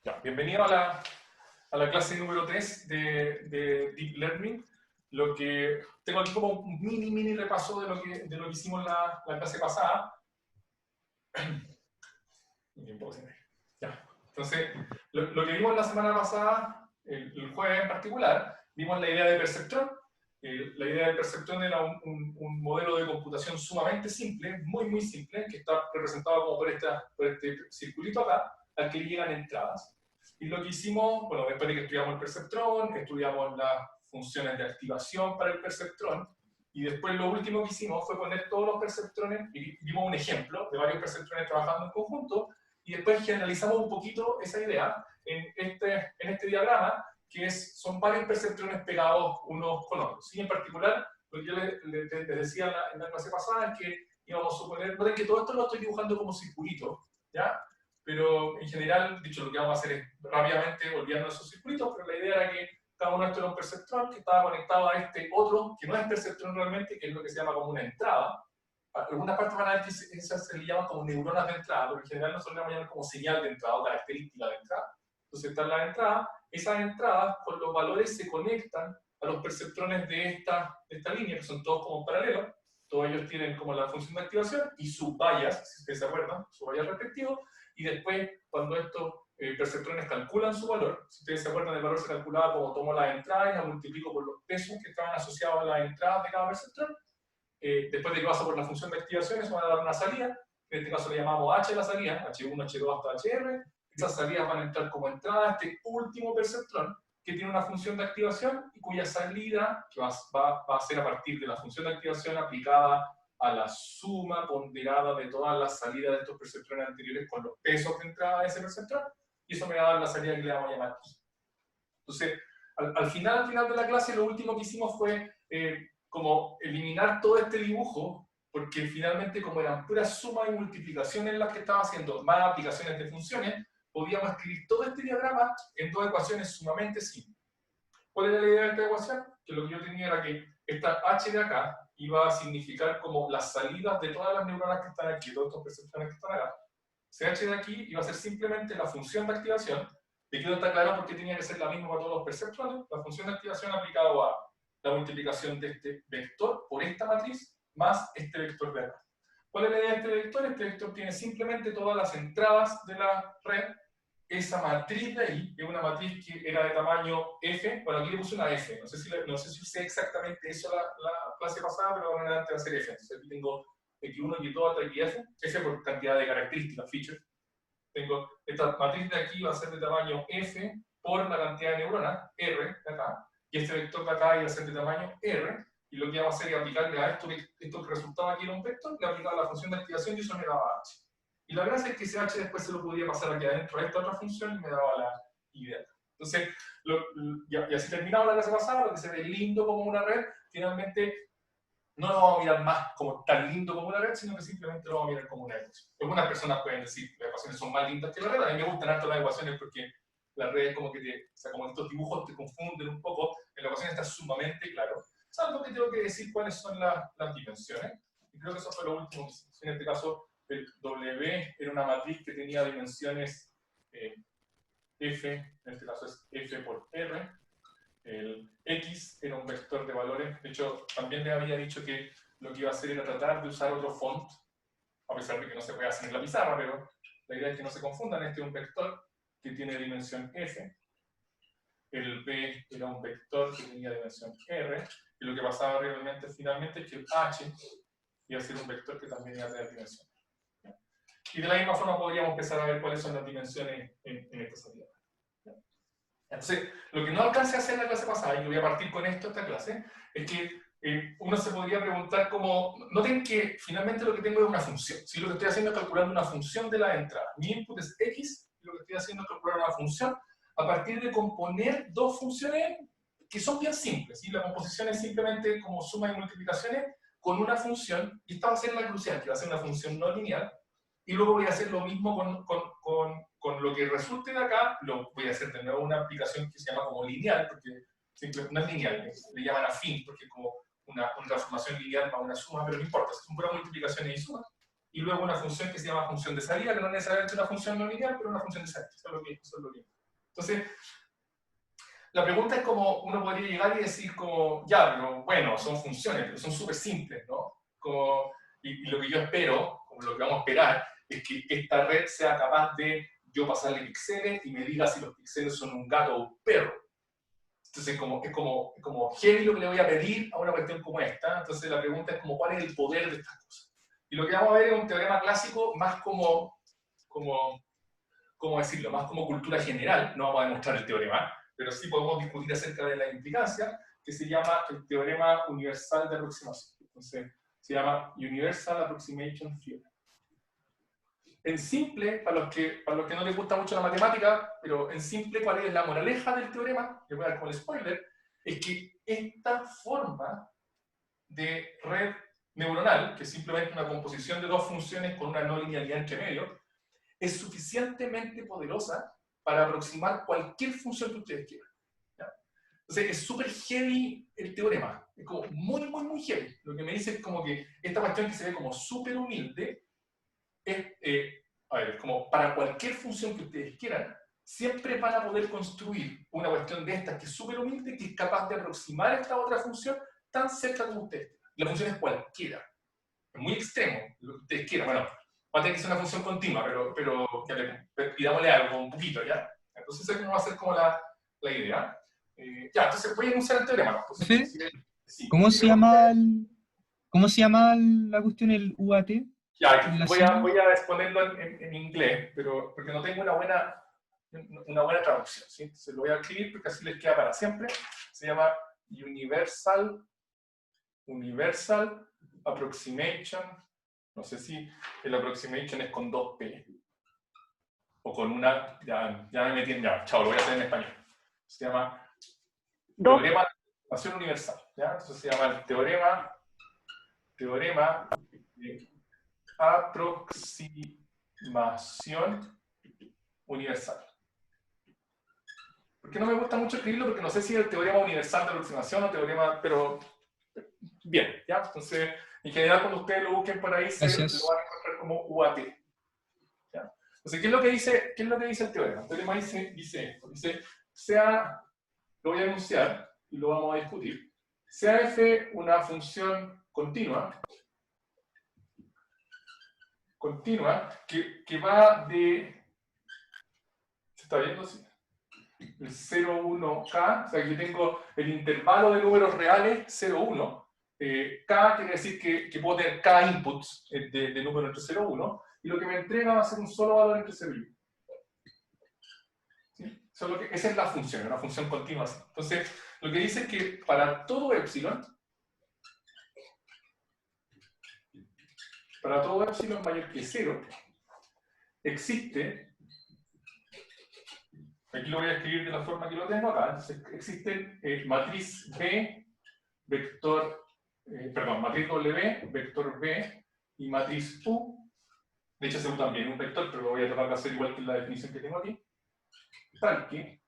Ya, bienvenido a la clase número 3 de Deep Learning. Lo que tengo aquí como un mini repaso de lo que hicimos la clase pasada. Ya. Entonces, lo que vimos la semana pasada, el jueves en particular, vimos la idea de perceptrón. La idea del perceptrón era un modelo de computación sumamente simple, muy simple, que está representado como por este circulito acá, al que llegan entradas. Y lo que hicimos, bueno, después de que estudiamos el perceptrón, estudiamos las funciones de activación para el perceptrón, y después lo último que hicimos fue poner todos los perceptrones, y vimos un ejemplo de varios perceptrones trabajando en conjunto, y después generalizamos un poquito esa idea en este diagrama, que son varios perceptrones pegados unos con otros. Y en particular, lo que yo les decía en la clase pasada es que íbamos a suponer, noten que todo esto lo estoy dibujando como circulito, ¿ya? Pero en general, dicho, lo que vamos a hacer es rápidamente olvidarnos de esos circulitos, pero la idea era que cada uno de estos era un perceptrón que estaba conectado a este otro, que no es perceptrón realmente, que es lo que se llama como una entrada. Algunas partes van a ver que esas se le llaman como neuronas de entrada, pero en general nosotros le vamos a llamar como señal de entrada o característica de entrada. Entonces está la entrada, esas entradas con los valores se conectan a los perceptrones de esta línea, que son todos como paralelos. Todos ellos tienen como la función de activación y sus vallas, si ustedes se acuerdan, sus vallas respectivos. Y después, cuando estos perceptrones calculan su valor, si ustedes se acuerdan, el valor se calculaba como tomo la entrada y la multiplico por los pesos que estaban asociados a las entradas de cada perceptrón. Después de que pasa por la función de activación, eso va a dar una salida. En este caso le llamamos H la salida, H1, H2 hasta HR. Esas salidas van a entrar como entrada a este último perceptrón, que tiene una función de activación y cuya salida que va a ser a partir de la función de activación aplicada a la suma ponderada de todas las salidas de estos perceptrones anteriores con los pesos de entrada de ese perceptrón, y eso me va a dar la salida que le vamos a llamar I. Entonces, al final de la clase, lo último que hicimos fue como eliminar todo este dibujo, porque finalmente, como eran puras sumas y multiplicaciones las que estaba haciendo, más aplicaciones de funciones, podíamos escribir todo este diagrama en dos ecuaciones sumamente simples. ¿Cuál era la idea de esta ecuación? Que lo que yo tenía era que esta H de acá iba a significar como las salidas de todas las neuronas que están aquí, todos estos perceptrones que están acá. CH de aquí iba a ser simplemente la función de activación. Y aquí no está claro por qué tenía que ser la misma para todos los perceptrones. La función de activación aplicado a la multiplicación de este vector por esta matriz más este vector de acá. ¿Cuál es la idea de este vector? Este vector tiene simplemente todas las entradas de la red. Esa matriz de ahí es una matriz que era de tamaño F. Bueno, aquí le puse una F. No sé si usé exactamente eso la clase pasada, pero ahora en adelante va a ser F. Entonces aquí tengo X1, X2 hasta XF. F por cantidad de características, features. Tengo esta matriz de aquí va a ser de tamaño F por la cantidad de neuronas, R, de acá. Y este vector de acá iba a ser de tamaño R. Y lo que vamos a hacer es aplicarle a esto que resultaba aquí era un vector, le aplicaba la función de activación y eso me daba H. Y la gracia es que ese H después se lo podía pasar aquí adentro a esta otra función y me daba la idea. Entonces, y así terminaba la clase pasada, lo que se ve lindo como una red, finalmente no lo vamos a mirar más como tan lindo como una red, sino que simplemente lo vamos a mirar como una ecuación. Algunas personas pueden decir que las ecuaciones son más lindas que la red. A mí me gustan harto las ecuaciones porque la red es como que o sea, como estos dibujos te confunden un poco. En la ecuación está sumamente claro. Salvo que tengo que decir cuáles son las dimensiones. Y creo que eso fue lo último que hicimos. En este caso, el W era una matriz que tenía dimensiones F, en este caso es F por R. El X era un vector de valores. De hecho, también les había dicho que lo que iba a hacer era tratar de usar otro font, a pesar de que no se puede hacer en la pizarra, pero la idea es que no se confundan. Este es un vector que tiene dimensión F. El B era un vector que tenía dimensión R. Y lo que pasaba realmente, finalmente, es que el H iba a ser un vector que también iba a tener dimensión. Y de la misma forma podríamos empezar a ver cuáles son las dimensiones en esta salida. Entonces, lo que no alcancé a hacer en la clase pasada, y voy a partir con esto esta clase, es que uno se podría preguntar como, noten que finalmente lo que tengo es una función. Si lo que estoy haciendo es calcular una función de la entrada, mi input es X, y lo que estoy haciendo es calcular una función a partir de componer dos funciones que son bien simples. ¿Sí? La composición es simplemente como suma y multiplicaciones con una función, y esta va a ser la crucial, que va a ser una función no lineal, y luego voy a hacer lo mismo con lo que resulte de acá, lo voy a hacer de nuevo una aplicación que se llama como lineal, porque no es lineal, le llaman afín, porque es como una transformación lineal para una suma, pero no importa, son puras multiplicaciones y sumas. Y luego una función que se llama función de salida, que no es necesariamente una función no lineal, pero una función de salida, eso es lo que. Entonces, la pregunta es como uno podría llegar y decir como, ya, pero bueno, son funciones, pero son súper simples, ¿no? Como, y lo que yo espero, como lo que vamos a esperar, es que esta red sea capaz de yo pasarle píxeles y me diga si los píxeles son un gato o un perro. Entonces, es como heavy lo que le voy a pedir a una cuestión como esta. Entonces, la pregunta es como, ¿cuál es el poder de estas cosas? Y lo que vamos a ver es un teorema clásico más ¿cómo decirlo? Más como cultura general. No vamos a demostrar el teorema, pero sí podemos discutir acerca de la implicancia, que se llama el teorema universal de aproximación. Entonces, se llama Universal Approximation Theorem. En simple, para los que no les gusta mucho la matemática, pero en simple, ¿cuál es la moraleja del teorema? Les voy a dar como el spoiler, es que esta forma de red neuronal, que es simplemente una composición de dos funciones con una no linealidad entre medio, es suficientemente poderosa para aproximar cualquier función que ustedes quieran. ¿Ya? Entonces, es súper heavy el teorema. Es como muy heavy. Lo que me dice es como que esta cuestión que se ve como súper humilde es, a ver, como para cualquier función que ustedes quieran, siempre van a poder construir una cuestión de estas que es súper humilde, que es capaz de aproximar esta otra función tan cerca como ustedes quieran. La función es cualquiera. Es muy extremo, lo que ustedes quieran. Bueno, va a tener que ser una función continua, pero pidámosle algo un poquito, ¿ya? Entonces, eso va a ser como la idea. Ya, entonces voy a enunciar el teorema, ¿no? Entonces, sí, ¿Cómo se llama la cuestión, el UAT? ya, La voy sigla. a exponerlo en inglés, pero porque no tengo una buena traducción, ¿sí? Entonces lo voy a escribir porque así les queda para siempre. Se llama Universal Approximation. No sé si el approximation es con 2P o con una. Ya me metí en. Ya, chao, lo voy a hacer en español. Se llama Teorema de aproximación universal. ¿Ya? Entonces se llama el teorema de aproximación universal. ¿Por qué no me gusta mucho escribirlo? Porque no sé si es el teorema universal de aproximación o teorema, pero bien, ¿ya? Entonces, en general, cuando ustedes lo busquen por ahí, lo van a encontrar como UAT. ¿Ya? Entonces, ¿qué es lo que dice el teorema? El teorema dice lo voy a enunciar y lo vamos a discutir, sea f una función continua que va de, ¿se está viendo? Sí. El 0, 1K, o sea, aquí tengo el intervalo de números reales 0, 1. K quiere decir que puedo tener K inputs de números entre 0 y 1, y lo que me entrega va a ser un solo valor entre 0 y 1. ¿Sí? Esa es la función, una función continua así. Entonces, lo que dice es que para todo epsilon mayor que 0, existe, aquí lo voy a escribir de la forma que lo tengo acá, entonces existe matriz B, matriz W, vector B, y matriz U, de hecho ese U también es un vector, pero lo voy a tratar de hacer igual que la definición que tengo aquí, tal que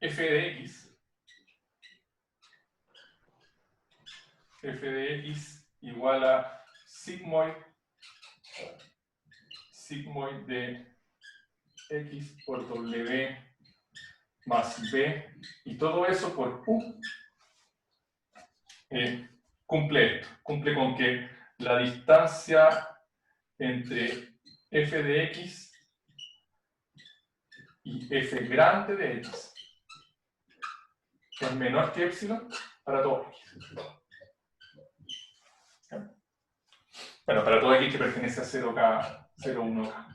f de x igual a sigmoid de x por W más B, y todo eso por U, cumple esto. Cumple con que la distancia entre f de x y f grande de x es menor que epsilon para todo x. Bueno, para todo x que pertenece a 0K, 0,1K.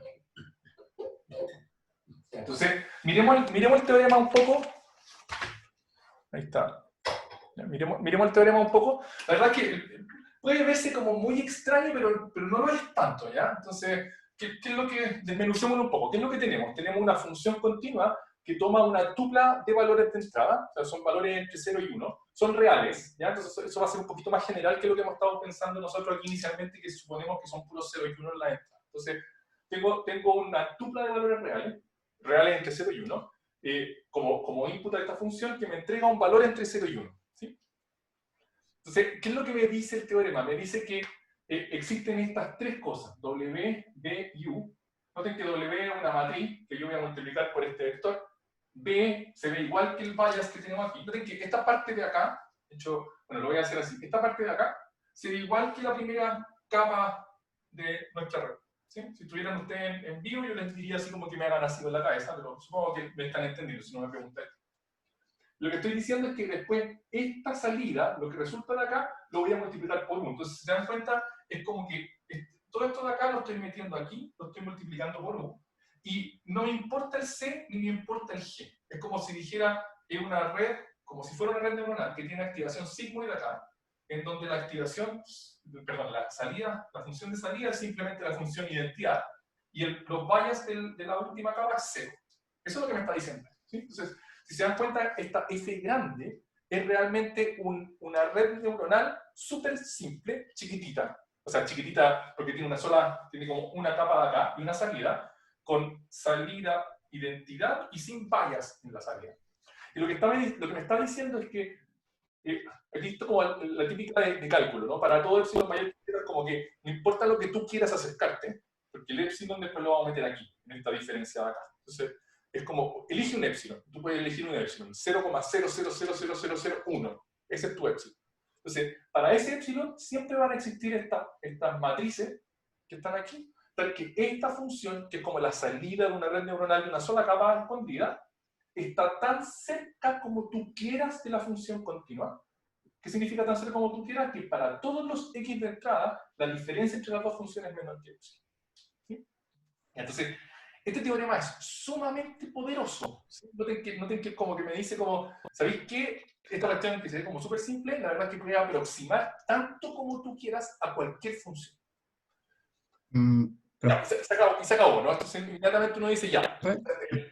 Entonces, miremos el teorema un poco. Ahí está. Miremos el teorema un poco. La verdad es que puede verse como muy extraño, pero no lo es tanto, ¿ya? Entonces, ¿qué es lo que... Desmenucémoslo un poco. ¿Qué es lo que tenemos? Tenemos una función continua que toma una tupla de valores de entrada, o sea, son valores entre 0 y 1, son reales, ¿ya? Entonces eso va a ser un poquito más general que lo que hemos estado pensando nosotros aquí inicialmente, que suponemos que son puros 0 y 1 en la entrada. Entonces, tengo una tupla de valores reales entre 0 y 1, como input a esta función que me entrega un valor entre 0 y 1. ¿Sí? Entonces, ¿qué es lo que me dice el teorema? Me dice que existen estas tres cosas, W, B y U, Noten que W es una matriz que yo voy a multiplicar por este vector. B se ve igual que el bias que tenemos aquí. Noten que esta parte de acá, de hecho, bueno, lo voy a hacer así. Esta parte de acá se ve igual que la primera capa de nuestra red. ¿Sí? Si estuvieran ustedes en vivo, yo les diría así como que me hagan así con la cabeza, pero supongo que me están entendiendo, si no me preguntan. Lo que estoy diciendo es que después esta salida, lo que resulta de acá, lo voy a multiplicar por 1. Entonces, si se dan cuenta, es como que todo esto de acá lo estoy metiendo aquí, lo estoy multiplicando por 1. Y no me importa el C ni me importa el G. Es como si dijera, es una red, como si fuera una red neuronal que tiene activación sigmoide acá, en donde la activación, perdón, la salida, la función de salida es simplemente la función identidad, y los bias de la última capa es 0. Eso es lo que me está diciendo. ¿Sí? Entonces, si se dan cuenta, esta F grande es realmente una red neuronal súper simple, chiquitita. O sea, chiquitita porque tiene tiene como una capa de acá y una salida, con salida, identidad y sin bias en la salida. Y lo que me está diciendo es que, aquí está como la típica de cálculo, ¿no? Para todo epsilon mayor que como que no importa lo que tú quieras acercarte, porque el epsilon después lo vamos a meter aquí, en esta diferencia de acá. Entonces, es como, elige un epsilon. Tú puedes elegir un epsilon, 0,000001. Ese es tu epsilon. Entonces, para ese epsilon siempre van a existir estas matrices que están aquí, tal que esta función, que es como la salida de una red neuronal de una sola capa escondida, está tan cerca como tú quieras de la función continua. ¿Qué significa tan cerca como tú quieras? Que para todos los x de entrada, la diferencia entre las dos funciones es menor que epsilon. ¿Sí? Entonces, este teorema es sumamente poderoso. ¿Sí? Noten que como que me dice como, ¿sabéis qué? Esta cuestión que se ve como súper simple, la verdad es que puede aproximar tanto como tú quieras a cualquier función. Ya, se acabó, ¿no? Entonces inmediatamente uno dice ya.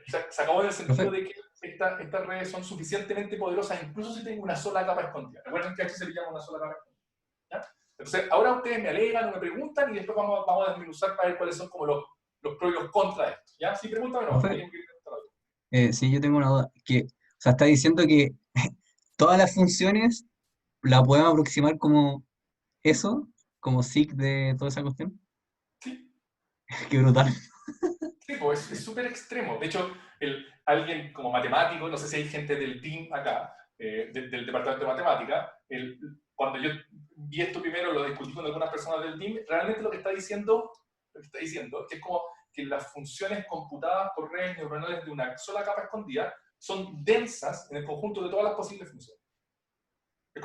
Se acabó en el sentido de que estas redes son suficientemente poderosas, incluso si tengo una sola capa escondida. Recuerden que aquí se le llama una sola capa escondida. ¿Ya? Entonces, ahora ustedes me alegan o me preguntan y después vamos a desmenuzar para ver cuáles son como los pros y los contras de esto. ¿Ya? Sí, pregúntame, no. Sí, yo tengo una duda. O sea, está diciendo que todas las funciones la podemos aproximar como eso, como sig de toda esa cuestión. Sí. Qué brutal. Sí, pues es súper extremo. De hecho, alguien como matemático, no sé si hay gente del DIM acá, del departamento de matemática, cuando yo vi esto primero, lo discutí con algunas personas del DIM, realmente lo que está diciendo es como que las funciones computadas por redes neuronales de una sola capa escondida son densas en el conjunto de todas las posibles funciones. Es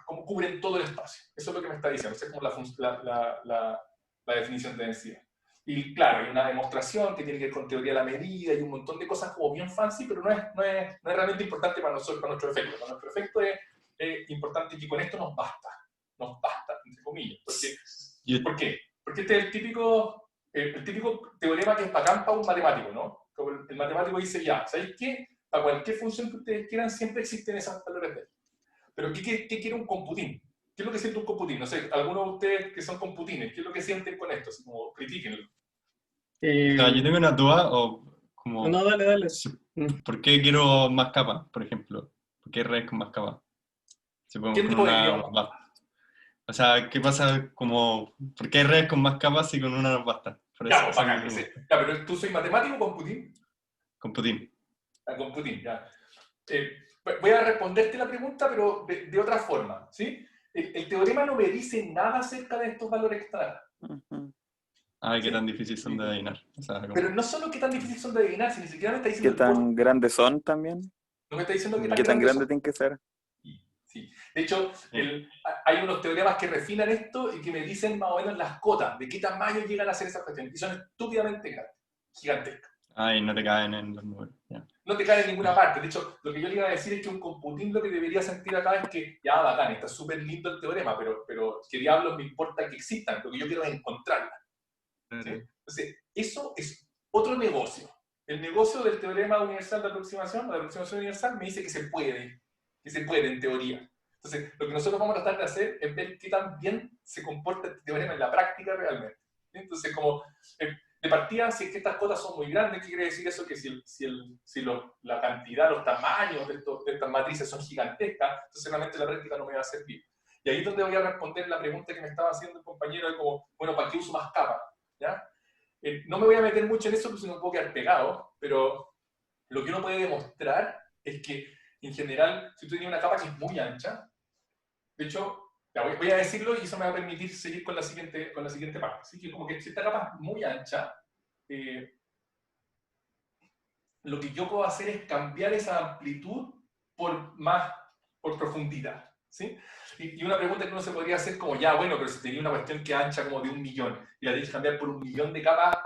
como cubren todo el espacio. Eso es lo que me está diciendo. Esa es como la definición de densidad. Y claro, hay una demostración que tiene que ver con teoría de la medida y un montón de cosas como bien fancy, pero no es realmente importante para nosotros, para nuestro efecto. Para nuestro efecto es importante que con esto nos basta, entre comillas. ¿Por qué? Porque este es el típico teorema que es bacán para un matemático, ¿no? Como el matemático dice, ya, ¿sabéis qué? Para cualquier función que ustedes quieran siempre existen esas valores de. Pero ¿qué quiere un computín? ¿Qué es lo que siente un computín? No sé, algunos de ustedes que son computines, ¿qué es lo que sienten con esto? Así como, critíquenlo. O sea, yo tengo una duda, o como, No, dale. ¿por qué quiero más capas, por ejemplo? ¿Por qué redes con más capas? Si podemos ¿Quién con tipo de una idioma? nos basta. O sea, ¿qué pasa como, por qué hay redes con más capas si con una nos basta? Por eso, Ya, pues bacán. Ya, pero ¿tú soy matemático o computín? Computín. Ah, computín, ya. Voy a responderte la pregunta, pero de otra forma, ¿sí? El teorema no me dice nada acerca de estos valores que están acá. Ay, qué ¿Sí? tan difíciles son de adivinar. O sea, como... Pero no solo qué tan difíciles son de adivinar, si ni siquiera me está diciendo ¿Qué tan grandes son también? no me está diciendo qué tan ¿Qué tan grandes grande son. tienen que ser? Sí. De hecho, hay unos teoremas que refinan esto y que me dicen más o menos las cotas, de qué tamaño llegan a ser esas cuestiones. Y son estúpidamente grandes, gigantescas. Ay, no te caen en los números. Ya. No te cae en ninguna parte. De hecho, lo que yo le iba a decir es que un computín lo que debería sentir acá es que, ya, bacán, está súper lindo el teorema, pero ¿qué diablos me importa que existan? Lo que yo quiero es encontrarlas. ¿Sí? Entonces, eso es otro negocio. El negocio del teorema universal de aproximación, o de aproximación universal, me dice que se puede en teoría. Entonces, lo que nosotros vamos a tratar de hacer es ver qué tan bien se comporta este teorema en la práctica realmente. Entonces, como de partida, si es que estas cotas son muy grandes, ¿qué quiere decir eso? Que si la cantidad, los tamaños de estas matrices son gigantescas, entonces realmente la práctica no me va a servir. Y ahí es donde voy a responder la pregunta que me estaba haciendo el compañero de como, bueno, ¿para qué uso más capas? ¿Ya? no me voy a meter mucho en eso porque si no me puedo quedar pegado, pero lo que uno puede demostrar es que, en general, si tú tienes una capa que es muy ancha, de hecho, ya voy a decirlo y eso me va a permitir seguir con la siguiente parte. Así que como que si esta capa es muy ancha, lo que yo puedo hacer es cambiar esa amplitud por profundidad, ¿sí? Y una pregunta que uno se podría hacer como, ya, bueno, pero si tenía una cuestión que ancha como de 1 millón y la tienes que cambiar por 1 millón de capas,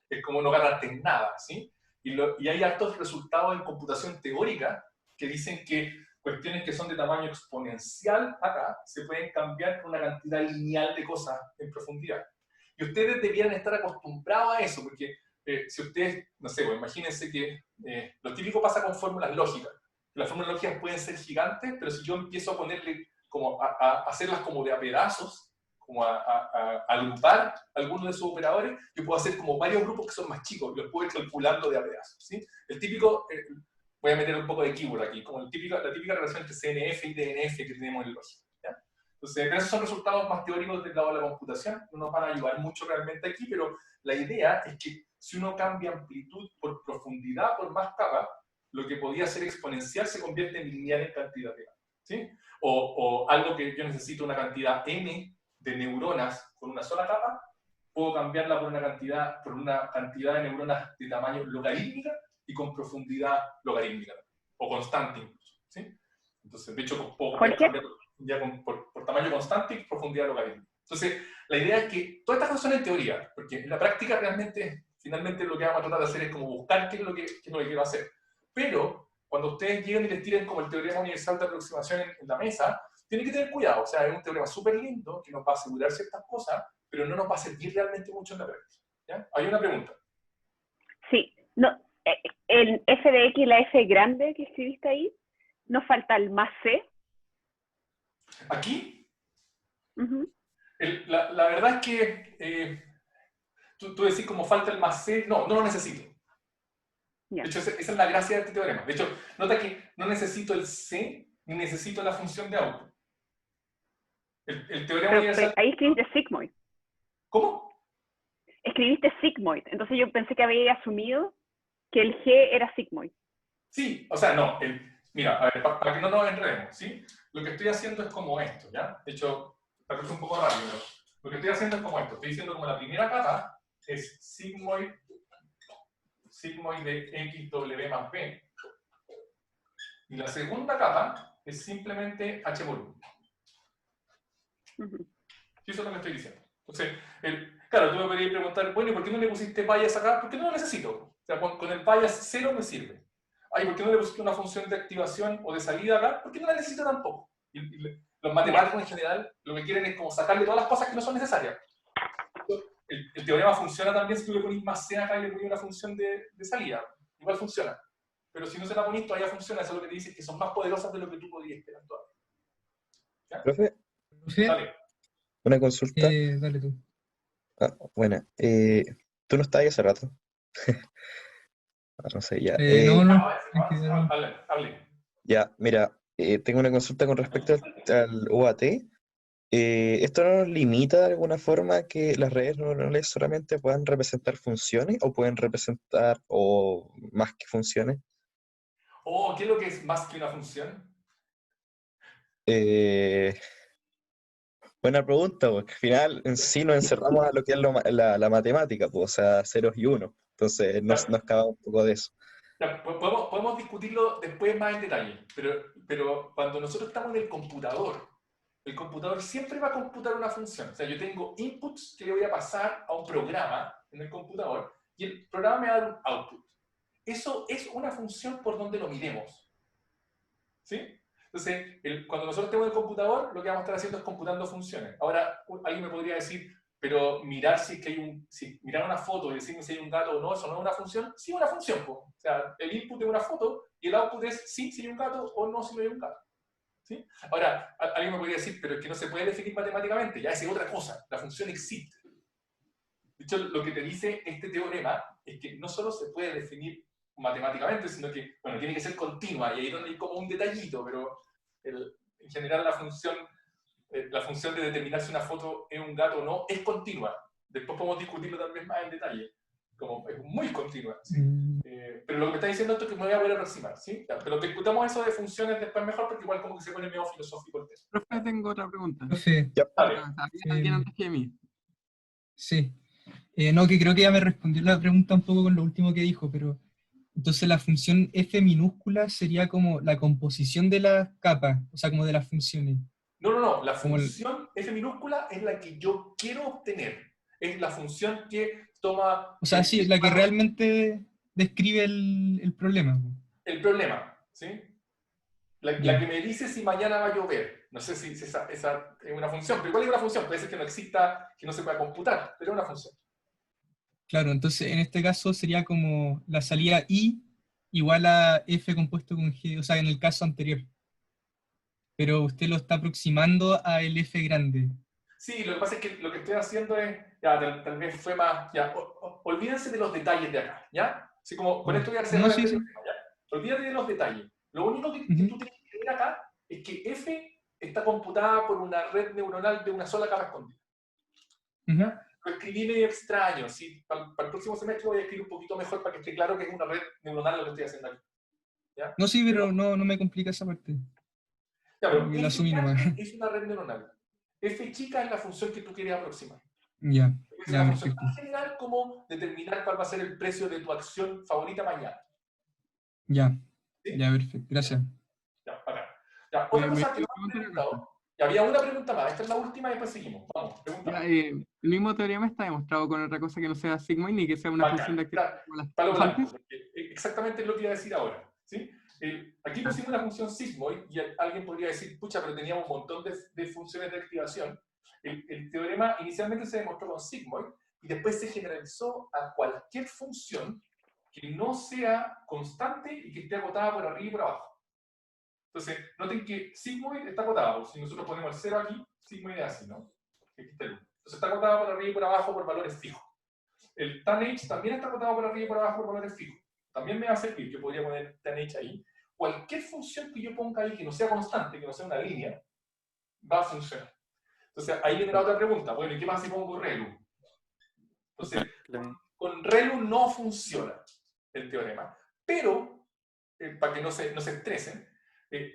es como no ganaste en nada, ¿sí? Y hay hartos resultados en computación teórica que dicen que cuestiones que son de tamaño exponencial acá se pueden cambiar por una cantidad lineal de cosas en profundidad. Y ustedes debieran estar acostumbrados a eso, porque si ustedes, no sé, pues imagínense que lo típico pasa con fórmulas lógicas. Las fórmulas lógicas pueden ser gigantes, pero si yo empiezo a ponerle, como a hacerlas como de a pedazos, como a agrupar algunos de esos operadores, yo puedo hacer como varios grupos que son más chicos, y los puedo ir calculando de a pedazos, ¿sí? El típico, voy a meter un poco de keyword aquí, como la típica relación entre CNF y DNF que tenemos en lógica, ¿ya? Entonces, pero esos son resultados más teóricos del lado de la computación, no nos van a ayudar mucho realmente aquí, pero la idea es que si uno cambia amplitud por profundidad, por más capas, lo que podía ser exponencial se convierte en lineal en cantidad de capas, ¿sí? O algo que yo necesito una cantidad n de neuronas con una sola capa, puedo cambiarla por una cantidad de neuronas de tamaño logarítmica y con profundidad logarítmica, o constante incluso, ¿sí? Entonces, de hecho, puedo cambiar por tamaño constante y profundidad logarítmica. Entonces, la idea es que todas estas cosas son en teoría, porque en la práctica realmente, finalmente lo que vamos a tratar de hacer es como buscar qué es lo que quiero hacer. Pero, cuando ustedes lleguen y les tiren como el teorema universal de aproximación en la mesa, tienen que tener cuidado, o sea, es un teorema súper lindo que nos va a asegurar ciertas cosas, pero no nos va a servir realmente mucho en la práctica, ¿ya? Hay una pregunta. Sí, no, el f de x y la f grande que escribiste ahí, ¿nos falta el más c? Aquí, la verdad es que tú decís como falta el más c, no lo necesito. Yeah. De hecho, esa es la gracia de este teorema. De hecho, nota que no necesito el c, ni necesito la función de output. El teorema universal... Ahí escribiste sigmoid. ¿Cómo? Escribiste sigmoid, entonces yo pensé que había asumido que el g era sigmoid. Sí, o sea, no, mira, a ver, para que no nos enredemos, ¿sí? Lo que estoy haciendo es como esto, ¿ya? De hecho, tal vez un poco rápido, pero lo que estoy haciendo es como esto. Estoy diciendo como la primera capa es sigmoid de XW más B. Y la segunda capa es simplemente H por 1. Y eso es lo que estoy diciendo. Entonces, claro, tú me podrías preguntar, bueno, ¿y por qué no le pusiste bias acá? Porque no lo necesito. O sea, con el bias 0 me sirve. Ay, ¿por qué no le pusiste una función de activación o de salida acá? Porque no la necesito tampoco. Y los matemáticos en general lo que quieren es como sacarle todas las cosas que no son necesarias. El teorema funciona también si tú le pones más c acá y le pones una función de salida. Igual funciona. Pero si no se la pones, todavía funciona. Eso es lo que te dice, que son más poderosas de lo que tú podías esperar todavía. ¿Ya? Profe, Dale. una consulta. Dale tú. Buena. ¿Tú no estabas ahí hace rato? No sé, ya. Hable. Ya, mira, tengo una consulta con respecto al UAT. ¿Esto no nos limita de alguna forma que las redes neuronales solamente puedan representar funciones o pueden representar o más que funciones? ¿Qué es lo que es más que una función? Buena pregunta, porque al final en sí nos encerramos a lo que es la matemática, pues, o sea, ceros y unos. Entonces nos acaba un poco de eso. Ya, podemos discutirlo después más en detalle, pero cuando nosotros estamos en el computador siempre va a computar una función. O sea, yo tengo inputs que le voy a pasar a un programa en el computador y el programa me va a dar un output. Eso es una función por donde lo miremos. ¿Sí? Entonces, cuando nosotros tenemos el computador, lo que vamos a estar haciendo es computando funciones. Ahora, alguien me podría decir, pero mirar mirar una foto y decirme si hay un gato o no, ¿eso no es una función? Sí, una función, pues. O sea, el input es una foto y el output es sí, si hay un gato o no, si no hay un gato. ¿Sí? Ahora, alguien me podría decir, pero es que no se puede definir matemáticamente, ya es otra cosa, la función existe. De hecho, lo que te dice este teorema es que no solo se puede definir matemáticamente, sino que, bueno, tiene que ser continua, y ahí es donde hay como un detallito, pero en general la función de determinar si una foto es un gato o no es continua. Después podemos discutirlo también más en detalle. Como es muy continua. ¿Sí? Pero lo que me está diciendo esto es que me voy a poder aproximar. ¿Sí? Ya, pero discutamos eso de funciones después mejor, porque igual como que se pone medio filosófico el tema. Profe, tengo otra pregunta. Profe, Dale. Había alguien antes que mí. sí. No, que creo que ya me respondió la pregunta un poco con lo último que dijo, pero entonces la función f minúscula sería como la composición de las capas, o sea, como de las funciones. No. La Como el- función f minúscula es la que yo quiero obtener. Es la función que toma... O sea, sí, la que realmente describe el problema. el problema, ¿sí? La Ya. que me dice si mañana va a llover. No sé si esa es una función, pero igual es una función. Puede ser que no exista, que no se pueda computar, pero es una función. Claro, entonces en este caso sería como la salida I igual a F compuesto con G, o sea, en el caso anterior. Pero usted lo está aproximando a el F grande. Sí, lo que pasa es que lo que estoy haciendo es, ya, tal vez fue más, ya, olvídense de los detalles de acá, ¿ya? Así como, con esto voy a hacer No, sí, sí. ¿ya? Olvídate de los detalles. Lo único que Ujú. tú tienes que ver acá es que F está computada por una red neuronal de una sola capa escondida. Ujú. Lo escribí medio extraño, ¿sí? Para el próximo semestre lo voy a escribir un poquito mejor para que esté claro que es una red neuronal lo que estoy haciendo aquí. ¿Ya? No, sí, pero no me complica esa parte. Ya, pero Como que la F asumí nomás. grande es una red neuronal. F chica es la función que tú quieres aproximar. Ya, Es ya, una función perfecto. tan general como determinar cuál va a ser el precio de tu acción favorita mañana. Ya, ¿Sí? ya, perfecto. Gracias. Ya, bacán. Ya, otra cosa que no me han preguntado. Y había una pregunta más. Esta es la última y después seguimos. Vamos, pregunta más. El mismo teorema está demostrado con otra cosa que no sea sigmoid ni que sea una Bacán. función de actividad como las Palo blanco, antes. porque exactamente es lo que iba a decir ahora. ¿Sí? Aquí pusimos una función sigmoid y alguien podría decir, pucha, pero teníamos un montón de funciones de activación. El teorema inicialmente se demostró con sigmoid y después se generalizó a cualquier función que no sea constante y que esté acotada por arriba y por abajo. Entonces, noten que sigmoid está acotado. Si nosotros ponemos el 0 aquí, sigmoid es así, ¿no? Aquí está el 1. Entonces está acotado por arriba y por abajo por valores fijos. El tan h también está acotado por arriba y por abajo por valores fijos. También me va a servir, yo podría poner tan h ahí. Cualquier función que yo ponga ahí que no sea constante, que no sea una línea, va a funcionar. Entonces, ahí viene la otra pregunta. Bueno, ¿y qué pasa si pongo ReLU? Entonces, con ReLU no funciona el teorema. Pero, para que no se estresen,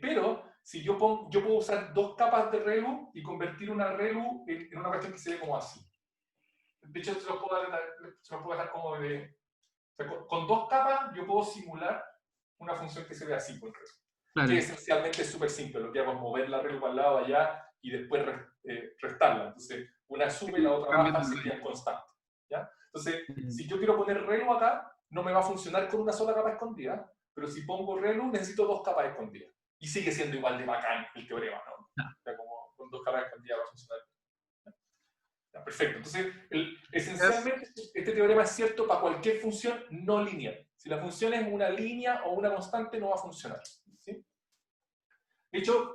pero si yo puedo usar dos capas de ReLU y convertir una ReLU en una cuestión que se ve como así. De hecho, se los puedo dejar como de... O sea, con dos capas yo puedo simular una función que se ve así, por ejemplo. Claro. Que esencialmente es súper simple. Lo que hago es mover la ReLU para el lado allá y después restarla. Entonces, una sube y la otra baja, serían constantes. ¿Ya? Entonces, si yo quiero poner ReLU acá, no me va a funcionar con una sola capa escondida, pero si pongo ReLU necesito dos capas escondidas. Y sigue siendo igual de bacán el teorema, ¿no? O sea, como con dos capas escondidas va a funcionar. Ya, perfecto. Entonces, esencialmente, este teorema es cierto para cualquier función no lineal. Si la función es una línea o una constante, no va a funcionar. ¿Sí? De hecho,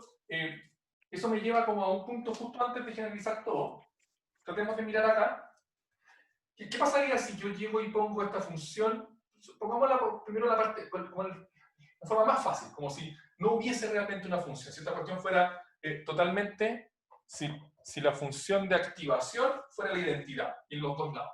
eso me lleva como a un punto justo antes de generalizar todo. Tratemos de mirar acá. ¿Qué pasaría si yo llego y pongo esta función? Pongámosla primero la parte, como la forma más fácil, como si no hubiese realmente una función. Si esta cuestión fuera totalmente, si la función de activación fuera la identidad en los dos lados.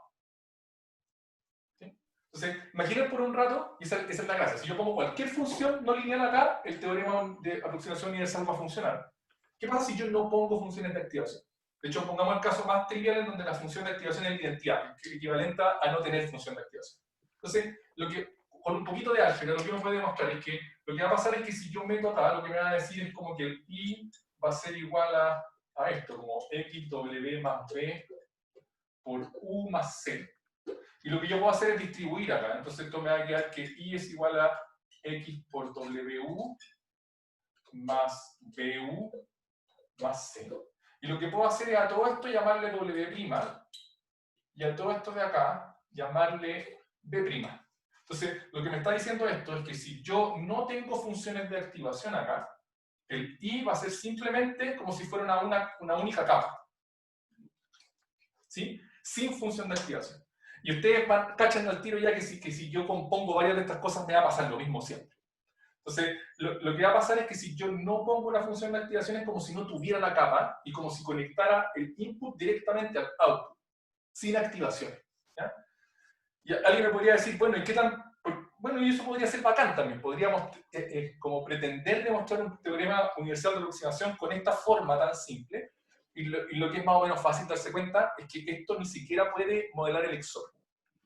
¿Sí? Entonces, imaginen por un rato, y esa es la gracia. Si yo pongo cualquier función no lineal acá, el teorema de aproximación universal va a funcionar. ¿Qué pasa si yo no pongo funciones de activación? De hecho, pongamos el caso más trivial en donde la función de activación es la identidad, que es equivalente a no tener función de activación. Entonces, con un poquito de álgebra, lo que uno puede demostrar es que lo que va a pasar es que si yo meto acá, lo que me van a decir es como que el i va a ser igual a esto, como xw más b por u más c. Y lo que yo puedo hacer es distribuir acá. Entonces esto me va a quedar que i es igual a x por w más bu más c. Y lo que puedo hacer es a todo esto llamarle w', y a todo esto de acá llamarle b'. Entonces, lo que me está diciendo esto es que si yo no tengo funciones de activación acá, el i va a ser simplemente como si fuera una única capa. ¿Sí? Sin función de activación. Y ustedes cachan al tiro ya que si yo compongo varias de estas cosas me va a pasar lo mismo siempre. Entonces, lo que va a pasar es que si yo no pongo una función de activación es como si no tuviera la capa y como si conectara el input directamente al output. sin activaciones. ¿Ya? Y alguien me podría decir, bueno, ¿y qué tan...? Bueno, y eso podría ser bacán también. Podríamos como pretender demostrar un teorema universal de aproximación con esta forma tan simple. Y lo que es más o menos fácil darse cuenta es que esto ni siquiera puede modelar el XOR.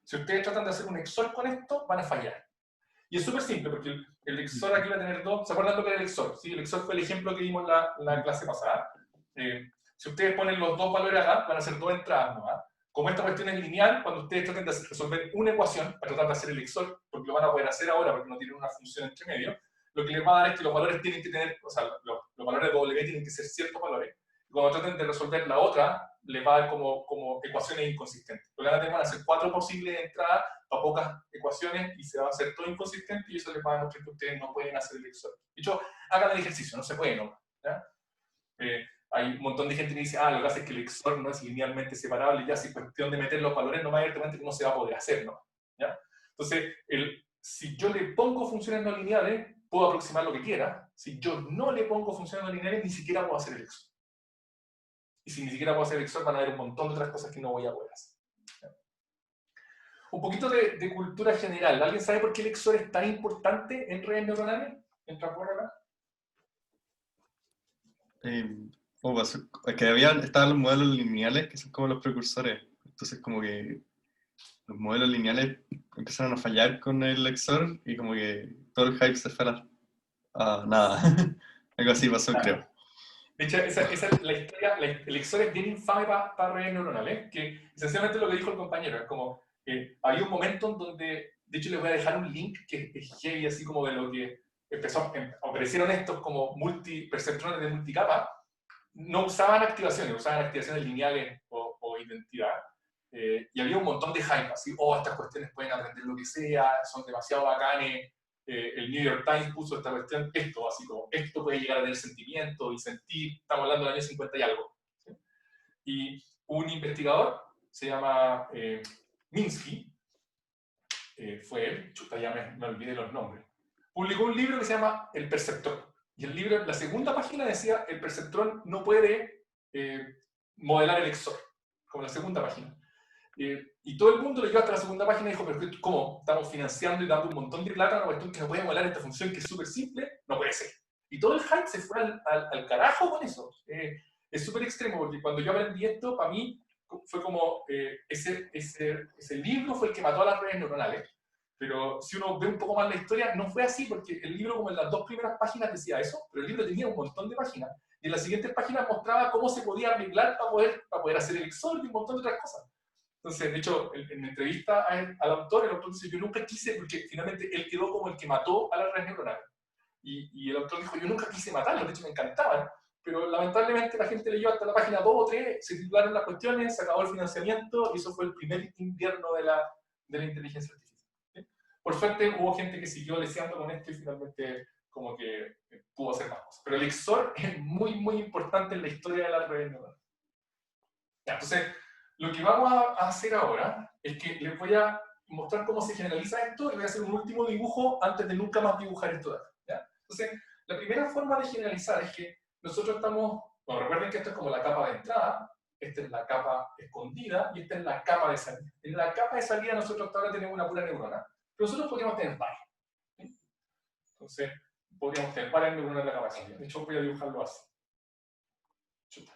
Si ustedes tratan de hacer un XOR con esto, van a fallar. Y es súper simple, porque el XOR aquí va a tener dos... ¿Se acuerdan lo que era el XOR? ¿Sí? El XOR fue el ejemplo que vimos en la clase pasada. Si ustedes ponen los dos valores acá, van a ser dos entradas nomás. Como esta cuestión es lineal, cuando ustedes traten de resolver una ecuación, para tratar de hacer el XOR, porque lo van a poder hacer ahora porque no tienen una función entre medio, lo que les va a dar es que los valores tienen que tener, o sea, los valores de W tienen que ser ciertos valores. Y cuando traten de resolver la otra, les va a dar como ecuaciones inconsistentes. Lo que van a tener van a ser 4 posibles entradas para pocas ecuaciones y se va a hacer todo inconsistente y eso les va a demostrar que ustedes no pueden hacer el XOR. De hecho, hagan el ejercicio, no se puede, ¿no? ¿Ya? Hay un montón de gente que dice, lo que hace es que el XOR no es linealmente separable, y ya si es cuestión de meter los valores no va a haber que no se va a poder hacer, ¿no? ¿Ya? Entonces, si yo le pongo funciones no lineales, puedo aproximar lo que quiera. Si yo no le pongo funciones no lineales, ni siquiera puedo hacer el XOR. Y si ni siquiera puedo hacer el XOR, van a haber un montón de otras cosas que no voy a poder hacer. ¿Ya? Un poquito de cultura general. ¿Alguien sabe por qué el XOR es tan importante en redes neuronales? ¿Entra por acá? Es que estaban los modelos lineales, que son como los precursores. Entonces como que los modelos lineales empezaron a fallar con el XOR y como que todo el hype se fue a nada. Algo así pasó, creo. De hecho, esa es la historia. El XOR es bien infame para redes neuronales, que esencialmente lo que dijo el compañero es como, había un momento en donde, de hecho les voy a dejar un link que es heavy, así como de lo que aparecieron estos como perceptrones de multicapa. No usaban activaciones, usaban activaciones lineales o identidad. Y había un montón de hype, así, estas cuestiones pueden aprender lo que sea, son demasiado bacanes. El New York Times puso esta cuestión, así como, esto puede llegar a tener sentimiento y sentir, estamos hablando del año 50 y algo. ¿Sí? Y un investigador, se llama Minsky, fue él, ya me olvidé los nombres, publicó un libro que se llama El Perceptrón. Y el libro, la segunda página decía, el perceptrón no puede modelar el XOR, como la segunda página. Y todo el mundo leyó hasta la segunda página y dijo, pero ¿cómo? Estamos financiando y dando un montón de plata a una cuestión que no puede modelar esta función que es súper simple, no puede ser. Y todo el hype se fue al carajo con eso. Es súper extremo, porque cuando yo aprendí esto, para mí fue como, ese libro fue el que mató a las redes neuronales. Pero si uno ve un poco más la historia, no fue así, porque el libro, como en las 2 primeras páginas decía eso, pero el libro tenía un montón de páginas. Y en las siguientes páginas mostraba cómo se podía arreglar para poder hacer el XOR y un montón de otras cosas. Entonces, de hecho, en la entrevista al autor, el autor dice, yo nunca quise, porque finalmente él quedó como el que mató a las redes neuronales. Y el autor dijo, yo nunca quise matarlo, de hecho me encantaban, pero lamentablemente la gente leyó hasta la página 2 o 3, se titularon las cuestiones, se acabó el financiamiento, y eso fue el primer invierno de la inteligencia artificial. Por suerte hubo gente que siguió leseando con esto y finalmente como que pudo hacer más cosas. Pero el XOR es muy, muy importante en la historia de las redes neuronales. Entonces, lo que vamos a hacer ahora es que les voy a mostrar cómo se generaliza esto y voy a hacer un último dibujo antes de nunca más dibujar esto de acá. ¿Ya? Entonces, la primera forma de generalizar es que nosotros estamos... Bueno, recuerden que esto es como la capa de entrada, esta es la capa escondida y esta es la capa de salida. En la capa de salida nosotros hasta ahora tenemos una pura neurona, pero nosotros podríamos tener varias. ¿Sí? Entonces, podríamos tener varias neuronas en la capa de salida. De hecho, voy a dibujarlo así. Chuta.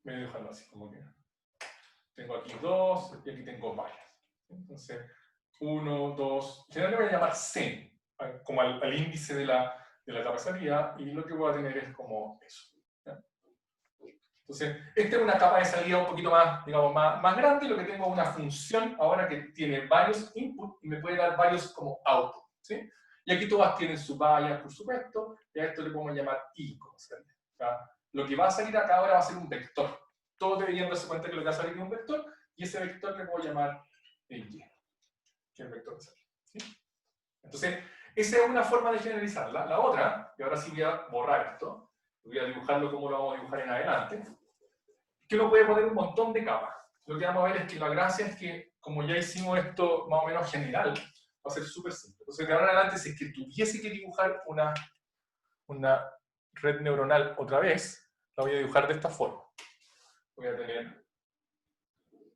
Voy a dibujarlo así, como que tengo aquí 2 y aquí tengo varias. Entonces, 1, 2, generalmente voy a llamar C, como al índice de la capa de salida, y lo que voy a tener es como eso. ¿Ya? Entonces, esta es una capa de salida un poquito más, digamos, más grande, lo que tengo es una función ahora que tiene varios inputs y me puede dar varios como output, ¿sí? Y aquí todas tienen su bias, por supuesto, y a esto le podemos llamar I como salida. ¿Ya? Lo que va a salir acá ahora va a ser un vector. Todos deberían darse cuenta que lo que va a salir es un vector, y ese vector le puedo llamar Y, que es el vector de salida. ¿Sí? Entonces, esa es una forma de generalizarla. La otra, y ahora sí voy a borrar esto, voy a dibujarlo como lo vamos a dibujar en adelante, que uno puede poner un montón de capas. Lo que vamos a ver es que la gracia es que, como ya hicimos esto más o menos general, va a ser súper simple. Entonces, de ahora en adelante, si es que tuviese que dibujar una red neuronal otra vez, la voy a dibujar de esta forma. voy a tener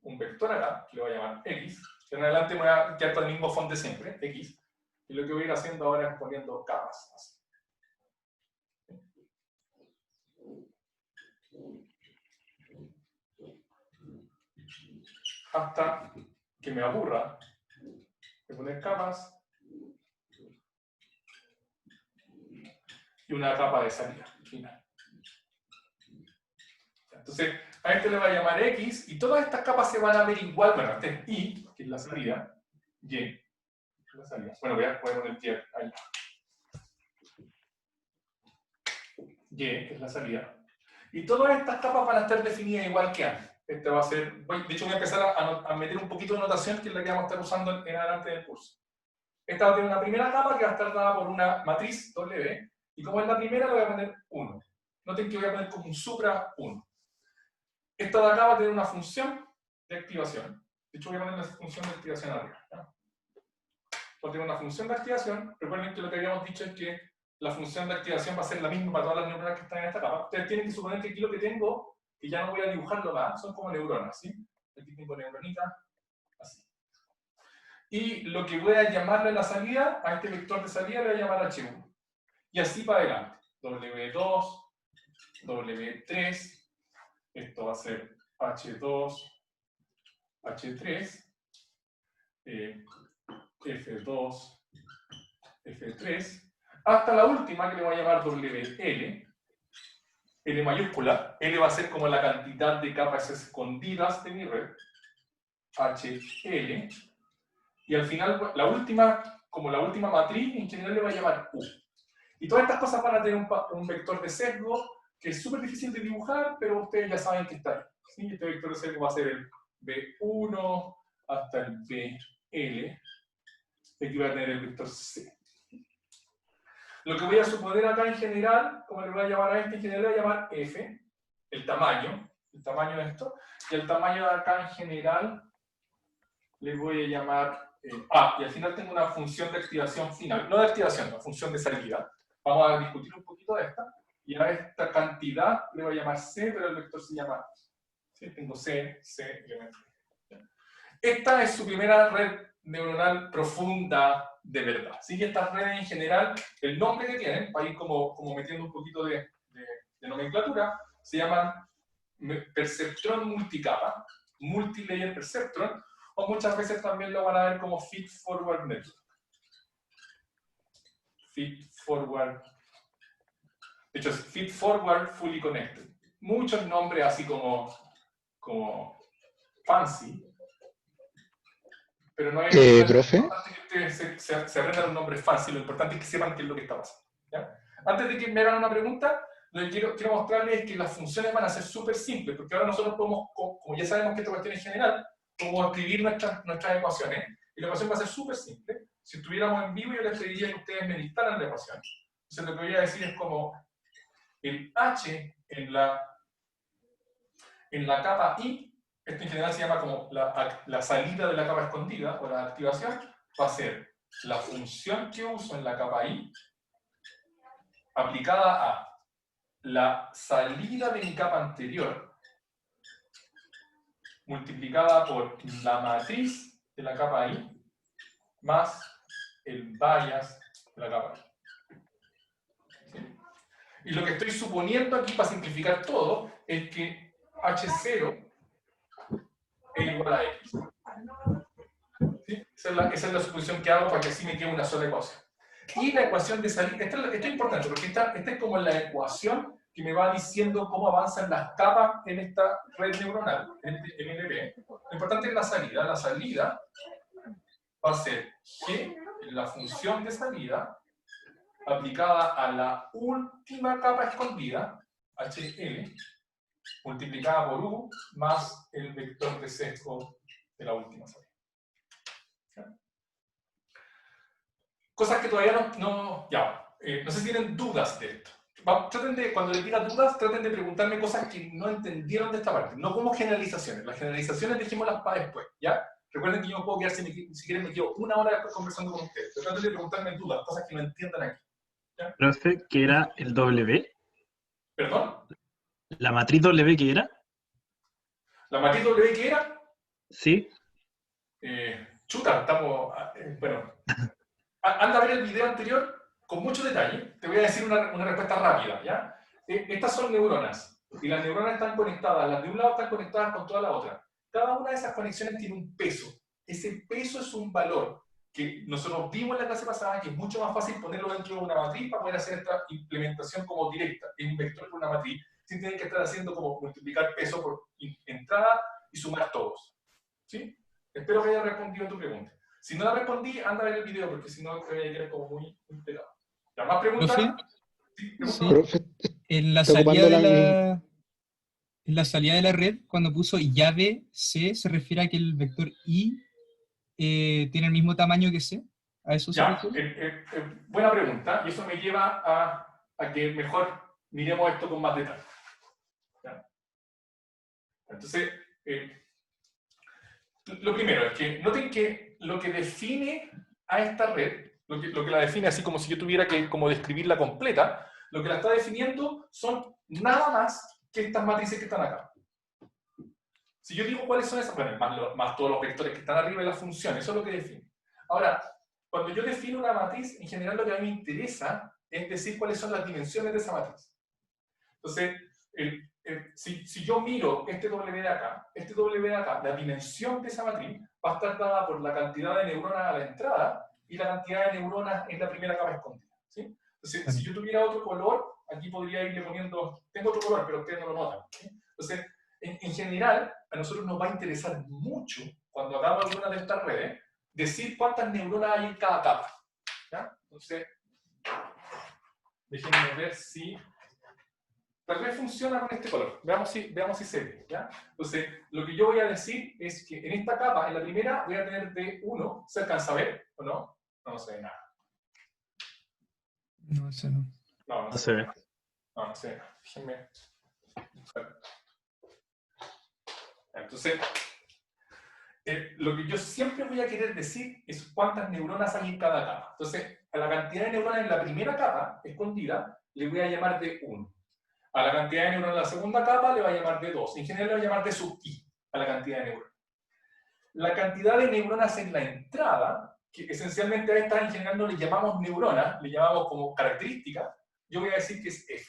un vector acá, que le voy a llamar X. En adelante me voy a quedar con el mismo font de siempre, X. Y lo que voy a ir haciendo ahora es poniendo capas. Así. Hasta que me aburra de poner capas y una capa de salida final. Entonces, a este le va a llamar X y todas estas capas se van a ver igual. Bueno, este es Y, que es la salida, Y, que es la salida. Bueno, voy a poner Y ahí. Y, que es la salida. Y todas estas capas van a estar definidas igual que antes. Este va a ser, de hecho voy a empezar a meter un poquito de notación, que es la que vamos a estar usando en adelante del curso. Esta va a tener una primera capa que va a estar dada por una matriz W, y como es la primera, le voy a poner 1. Noten que voy a poner como un supra 1. Esta de acá va a tener una función de activación. De hecho, voy a poner la función de activación arriba. ¿Ya? Va a tener una función de activación. Recuerden que lo que habíamos dicho es que la función de activación va a ser la misma para todas las neuronas que están en esta capa. Ustedes tienen que suponer que aquí lo que tengo, que ya no voy a dibujarlo más, son como neuronas, ¿sí? Aquí tengo neuronitas, así. Y lo que voy a llamarle a la salida, a este vector de salida, le voy a llamar H1. Y así para adelante. W2, W3, esto va a ser H2, H3, F2, F3, hasta la última que le voy a llamar WL, L mayúscula. L va a ser como la cantidad de capas escondidas de mi red, HL, y al final, la última, como la última matriz, en general le voy a llamar U. Y todas estas cosas van a tener un vector de sesgo que es súper difícil de dibujar, pero ustedes ya saben que está ahí. ¿Sí? Este vector de sesgo va a ser el B1 hasta el BL. Aquí va a tener el vector C. Lo que voy a suponer acá en general, como le voy a llamar a este, en general le voy a llamar F, el tamaño de esto, y el tamaño de acá en general le voy a llamar A, y al final tengo una función de activación final, no de activación, una función de salida. Vamos a discutir un poquito de esta, y a esta cantidad le voy a llamar C, pero el vector se llama A. ¿Sí? Tengo C, C, elemento. Esta es su primera red neuronal profunda de verdad. ¿Sí? Estas redes en general, el nombre que tienen, para ir como metiendo un poquito de nomenclatura, se llaman perceptrón multicapa, multilayer perceptron, o muchas veces también lo van a ver como feed-forward network. Feed-forward. De hecho, es feed-forward fully connected. Muchos nombres así como fancy. Pero no es profe. importante que ustedes se aprendan los nombres fancy, lo importante es que sepan qué es lo que está pasando. ¿Ya? Antes de que me hagan una pregunta, lo que quiero mostrarles es que las funciones van a ser súper simples, porque ahora nosotros podemos, como ya sabemos que esta cuestión es general, podemos escribir nuestras ecuaciones, y la ecuación va a ser súper simple. Si estuviéramos en vivo, yo les pediría que ustedes me listaran la ecuación. Entonces lo que voy a decir es como el H en la capa I, esto en general se llama como la salida de la capa escondida, o la activación, va a ser la función que uso en la capa I, aplicada a la salida de mi capa anterior, multiplicada por la matriz de la capa I, más el bias de la capa I. ¿Sí? Y lo que estoy suponiendo aquí, para simplificar todo, es que H0 es igual a X. ¿Sí? Esa es la suposición que hago para que así me quede una sola ecuación. Y la ecuación de salida, esto es importante, porque esta es como la ecuación que me va diciendo cómo avanzan las capas en esta red neuronal, en NLP. Lo importante es la salida. La salida va a ser G, la función de salida, aplicada a la última capa escondida, HL, multiplicada por U, más el vector de sesgo de la última salida. Cosas que todavía no sé si tienen dudas de esto. Cuando les diga dudas, traten de preguntarme cosas que no entendieron de esta parte, no como generalizaciones. Las generalizaciones dejémoslas para después, ¿ya? Recuerden que yo me puedo quedar, si quieren me quedo una hora después conversando con ustedes. Pero traten de preguntarme dudas, cosas que no entiendan aquí. ¿Ya? Profe, ¿qué era el W? ¿Perdón? ¿La matriz W qué era? ¿La matriz W qué era? Sí. Chuta, estamos... bueno, anda a ver el video anterior con mucho detalle. Te voy a decir una respuesta rápida, ¿ya? Estas son neuronas, y las neuronas están conectadas, las de un lado están conectadas con toda la otra. Cada una de esas conexiones tiene un peso. Ese peso es un valor que nosotros vimos en la clase pasada, que es mucho más fácil ponerlo dentro de una matriz para poder hacer esta implementación como directa, en un vector por una matriz, sin tener que estar haciendo como multiplicar peso por entrada y sumar todos. ¿Sí? Espero que haya respondido a tu pregunta. Si no la respondí, anda a ver el video, porque si no te voy a quedar como muy pegado. ¿La más preguntas? ¿Sí? Sí, Profe, En la está salida ocupando en la salida de la red, cuando puso llave C, ¿se refiere a que el vector I tiene el mismo tamaño que C? ¿A eso se ya, refiere? buena pregunta, y eso me lleva a que mejor miremos esto con más detalle. ¿Ya? Entonces, lo primero es que noten que lo que define a esta red, lo que la define así como si yo tuviera que como describirla completa, lo que la está definiendo son nada más que estas matrices que están acá. Si yo digo cuáles son esas, bueno, más todos los vectores que están arriba de la función, eso es lo que define. Ahora, cuando yo defino una matriz, en general lo que a mí me interesa es decir cuáles son las dimensiones de esa matriz. Entonces, si yo miro este W de acá, la dimensión de esa matriz va a estar dada por la cantidad de neuronas a la entrada y la cantidad de neuronas en la primera capa escondida. ¿Sí? Entonces, si yo tuviera otro color, aquí podría irle poniendo, tengo otro color, pero ustedes no lo notan. ¿Sí? Entonces, en general, a nosotros nos va a interesar mucho, cuando hagamos alguna de estas redes, decir cuántas neuronas hay en cada capa. ¿Ya? Entonces, déjenme ver si... La red funciona con este color. Veamos si se ve. ¿Ya? Entonces, lo que yo voy a decir es que en esta capa, en la primera, voy a tener D1. ¿Se alcanza a ver o no? No se ve nada. No, eso no. No se ve. No se ve. Déjenme... Entonces, lo que yo siempre voy a querer decir es cuántas neuronas hay en cada capa. Entonces, a la cantidad de neuronas en la primera capa, escondida, le voy a llamar D1. A la cantidad de neuronas en la segunda capa le voy a llamar D2. En general le voy a llamar D sub I a la cantidad de neuronas. La cantidad de neuronas en la entrada, que esencialmente a estas en general no le llamamos neuronas, le llamamos como característica, yo voy a decir que es F.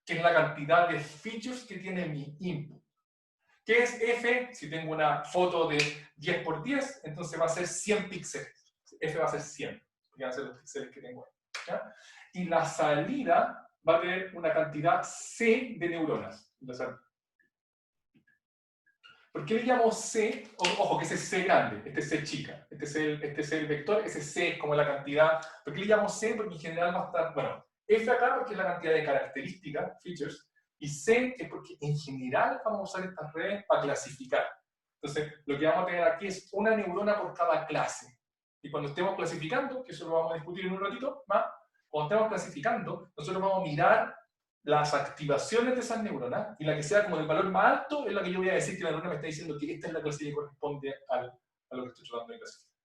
Que es la cantidad de features que tiene mi input. ¿Qué es F? Si tengo una foto de 10 por 10, entonces va a ser 100 píxeles. F va a ser 100, porque van a ser los píxeles que tengo ahí. ¿Ya? Y la salida va a tener una cantidad C de neuronas. ¿Por qué le llamo C? Ojo, que ese es C grande, este es C chica. Este es el vector, ese C es como la cantidad. ¿Por qué le llamo C? Porque en general va a estar, bueno, F acá porque es la cantidad de características, features, y C es porque en general vamos a usar estas redes para clasificar. Entonces, lo que vamos a tener aquí es una neurona por cada clase. Y cuando estemos clasificando, que eso lo vamos a discutir en un ratito más, cuando estemos clasificando, nosotros vamos a mirar las activaciones de esas neuronas, y la que sea como el valor más alto es la que yo voy a decir que la neurona me está diciendo que esta es la clase que corresponde a lo que estoy tratando de clasificar.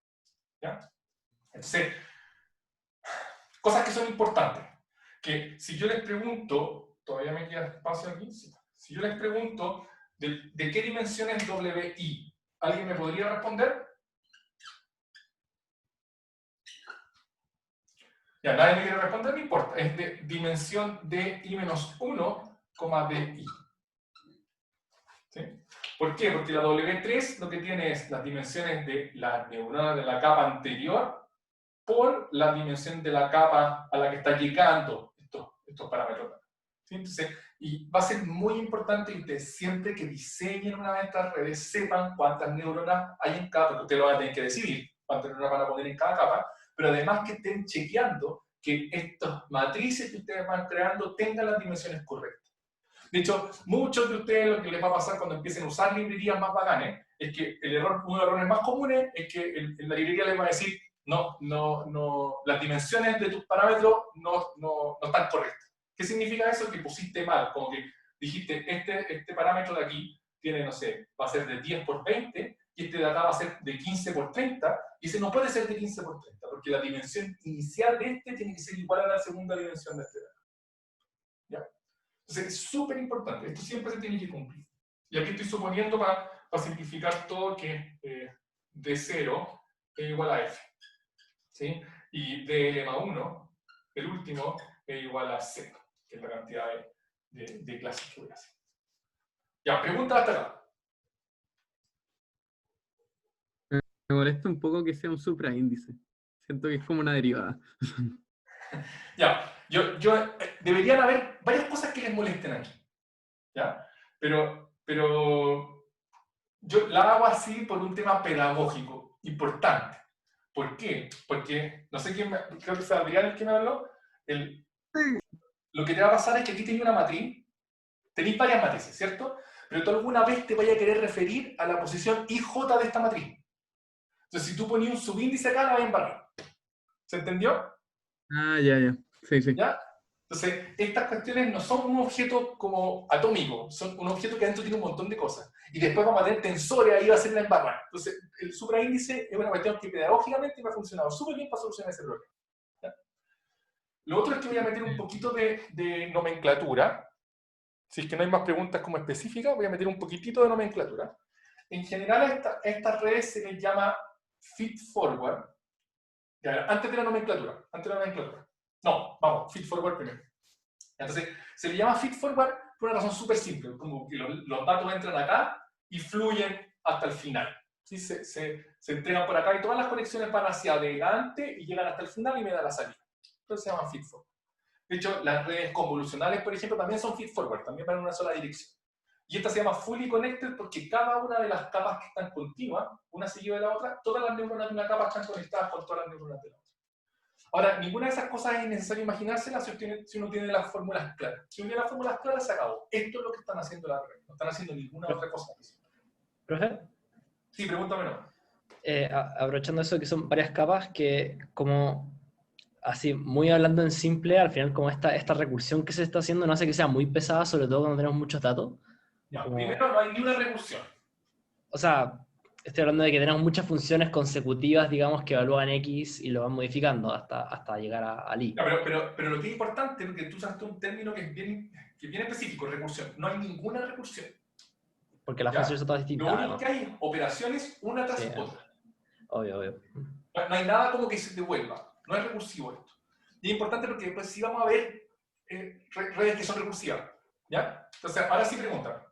¿Ya? Entonces, cosas que son importantes. Que si yo les pregunto, todavía me queda espacio aquí, si yo les pregunto de qué dimensión es WI, ¿alguien me podría responder? Ya, nadie me quiere responder, no importa. Es de dimensión de I-1, DI. ¿Sí? ¿Por qué? Porque la W3 lo que tiene es las dimensiones de la neurona de la capa anterior por la dimensión de la capa a la que está llegando estos parámetros. ¿Sí? Entonces, y va a ser muy importante que ustedes siempre que diseñen una de estas redes sepan cuántas neuronas hay en cada, porque ustedes lo van a tener que decidir cuántas neuronas van a poner en cada capa, pero además que estén chequeando que estas matrices que ustedes van creando tengan las dimensiones correctas. De hecho, muchos de ustedes lo que les va a pasar cuando empiecen a usar librerías más bacanes es que uno de los errores más comunes es que la librería les va a decir no, las dimensiones de tus parámetros no están correctas. ¿Qué significa eso? Que pusiste mal, como que dijiste este parámetro de aquí tiene, no sé, va a ser de 10 por 20 y este de acá va a ser de 15 por 30 y ese no puede ser de 15 por 30 porque la dimensión inicial de este tiene que ser igual a la segunda dimensión de este de acá. ¿Ya? Entonces es súper importante, esto siempre se tiene que cumplir. Y aquí estoy suponiendo para simplificar todo que D0 es igual a F. ¿Sí? Y DL+1, el último, es igual a C, que es la cantidad de clases que voy a hacer. Ya, pregunta hasta acá. Me molesta un poco que sea un supraíndice. Siento que es como una derivada. Ya, deberían haber varias cosas que les molesten aquí. ¿Ya? Pero yo la hago así por un tema pedagógico importante. ¿Por qué? Porque, no sé quién, creo que fue Adrián el que me habló, lo que te va a pasar es que aquí tenéis una matriz, tenéis varias matrices, ¿cierto? Pero tú alguna vez te vayas a querer referir a la posición IJ de esta matriz. Entonces, si tú ponías un subíndice acá, la vas a embarrar. ¿Se entendió? Ah, ya. Sí, sí. ¿Ya? Entonces, estas cuestiones no son un objeto como atómico, son un objeto que adentro tiene un montón de cosas. Y después vamos a tener tensores, ahí va a ser la embarrada. Entonces, el supraíndice es una cuestión que pedagógicamente me ha funcionado súper bien para solucionar ese problema. ¿Ya? Lo otro es que voy a meter un poquito de nomenclatura. Si es que no hay más preguntas como específicas, voy a meter un poquitito de nomenclatura. En general, a estas redes se les llama feed-forward. Antes de la nomenclatura. No, vamos, feed-forward primero. Entonces, se le llama feed-forward por una razón súper simple. Como que los datos entran acá y fluyen hasta el final. ¿Sí? Se entregan por acá y todas las conexiones van hacia adelante y llegan hasta el final y me da la salida. Entonces se llama feed-forward. De hecho, las redes convolucionales, por ejemplo, también son feed-forward, también van en una sola dirección. Y esta se llama fully connected porque cada una de las capas que están continuas, una seguida de la otra, todas las neuronas de una capa están conectadas con todas las neuronas de la otra. Ahora, ninguna de esas cosas es necesario imaginárselas si uno tiene las fórmulas claras. Si uno tiene las fórmulas claras, se acabó. Esto es lo que están haciendo las redes, no están haciendo ninguna otra cosa. Profe, Sí, pregúntame no. aprovechando eso que son varias capas que como así, muy hablando en simple, al final como esta recursión que se está haciendo no hace que sea muy pesada, sobre todo cuando tenemos muchos datos. Ya, Como- primero, no hay ni una recursión. O sea, estoy hablando de que tenemos muchas funciones consecutivas, digamos, que evalúan X y lo van modificando hasta llegar al Y. Ya, pero lo que es importante es que tú usaste un término que es bien específico, recursión. No hay ninguna recursión. Porque las ¿Ya? funciones son todas Lo distintas, único que además. hay es operaciones una tras Sí. otra. Obvio. No hay nada como que se devuelva. No es recursivo esto. Y es importante porque después sí vamos a ver redes que son recursivas. ¿Ya? Entonces, ahora sí pregunta.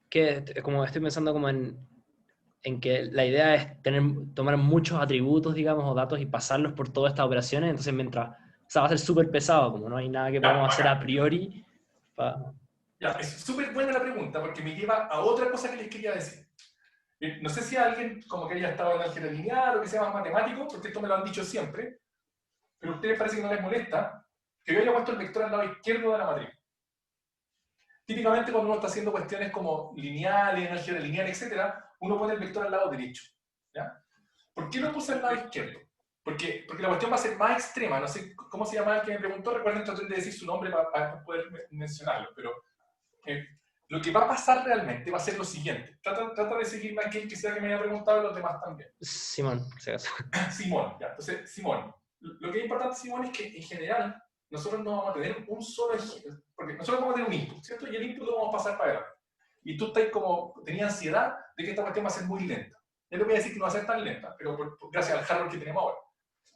Que como estoy pensando como en que la idea es tomar muchos atributos, digamos, o datos y pasarlos por todas estas operaciones, entonces mientras, o sea, va a ser súper pesado, como no hay nada que podamos hacer a priori. Ya, es súper buena la pregunta porque me lleva a otra cosa que les quería decir. No sé si alguien como que haya estado en álgebra lineal o que sea más matemático, porque esto me lo han dicho siempre, pero a ustedes parece que no les molesta que yo haya puesto el vector al lado izquierdo de la matriz. Típicamente cuando uno está haciendo cuestiones como lineales, álgebra lineal, etc., uno pone el vector al lado derecho. ¿Ya? ¿Por qué lo puse al lado izquierdo? Porque la cuestión va a ser más extrema. No sé cómo se llama el que me preguntó. Recuerden, traté de decir su nombre para poder mencionarlo. Pero lo que va a pasar realmente va a ser lo siguiente. Trata de seguirme a aquel que sea que me haya preguntado y los demás también. Simón, si acaso. Simón, ya. Entonces, Simón. Lo que es importante, Simón, es que en general nosotros no vamos a tener un solo ejemplo. Porque nosotros vamos a tener un input, ¿cierto? Y el input lo vamos a pasar para adelante. Y tú tenías ansiedad de que esta cuestión va a ser muy lenta. Yo le voy a decir que no va a ser tan lenta, pero gracias al hardware que tenemos ahora.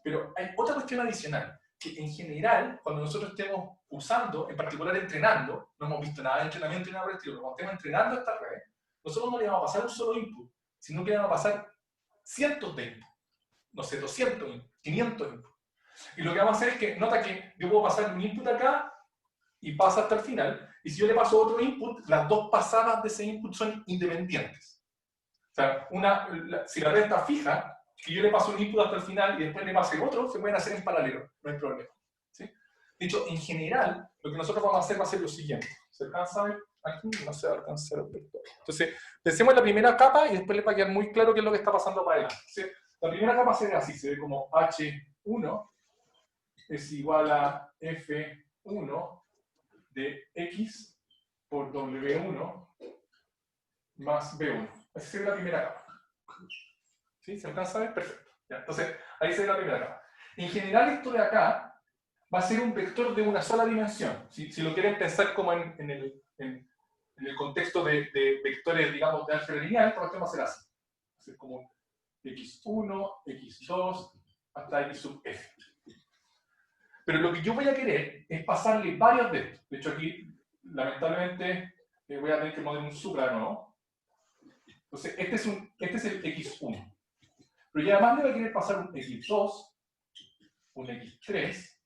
Pero hay otra cuestión adicional, que en general, cuando nosotros estemos usando, en particular entrenando, no hemos visto nada de entrenamiento ni nada por el estilo, pero cuando estemos entrenando esta red, nosotros no le vamos a pasar un solo input, sino que le vamos a pasar cientos de inputs. No sé, 200 inputs, 500 inputs. Y lo que vamos a hacer es que, nota que yo puedo pasar un input acá y pasa hasta el final, y si yo le paso otro input, las dos pasadas de ese input son independientes. O sea, si la red está fija, que yo le paso un input hasta el final y después le pase otro, se pueden hacer en paralelo, no hay problema. ¿Sí? De hecho, en general, lo que nosotros vamos a hacer va a ser lo siguiente. ¿Se alcanza a ver? Aquí no se va a alcanzar a ver todo. Entonces, pensemos en la primera capa y después les va a quedar muy claro qué es lo que está pasando para adelante. ¿Sí? La primera capa se ve así, se ve como H1 es igual a F1 de X por W1 más B1. Esa es la primera capa. ¿Sí? ¿Se alcanza a ver? Perfecto. Ya, entonces, ahí se ve la primera capa. En general, esto de acá va a ser un vector de una sola dimensión. Si lo quieren pensar como en en el contexto de vectores, digamos, de álgebra lineal, esta cuestión va a ser así. Va a ser como x1, x2, hasta x sub f. Pero lo que yo voy a querer es pasarle varios de estos. De hecho, aquí, lamentablemente, voy a tener que poner un supra de nuevo. Entonces, este es el x1. Pero yo además le voy a querer pasar un x2, un x3,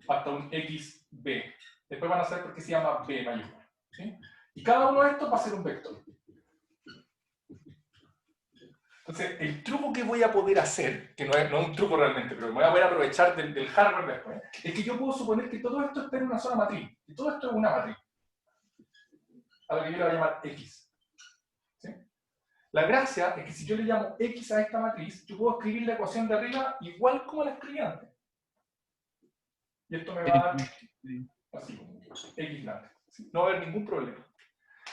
hasta un xb. Después van a saber por qué se llama b mayúscula. ¿Sí? Y cada uno de estos va a ser un vector. Entonces, el truco que voy a poder hacer, que no es un truco realmente, pero me voy a poder aprovechar del hardware después, es que yo puedo suponer que todo esto está en una sola matriz. Y todo esto es una matriz. A la que yo le voy a llamar X. ¿Sí? La gracia es que si yo le llamo X a esta matriz, yo puedo escribir la ecuación de arriba igual como la escribí antes. Y esto me va a dar así, X grande. ¿Sí? No va a haber ningún problema.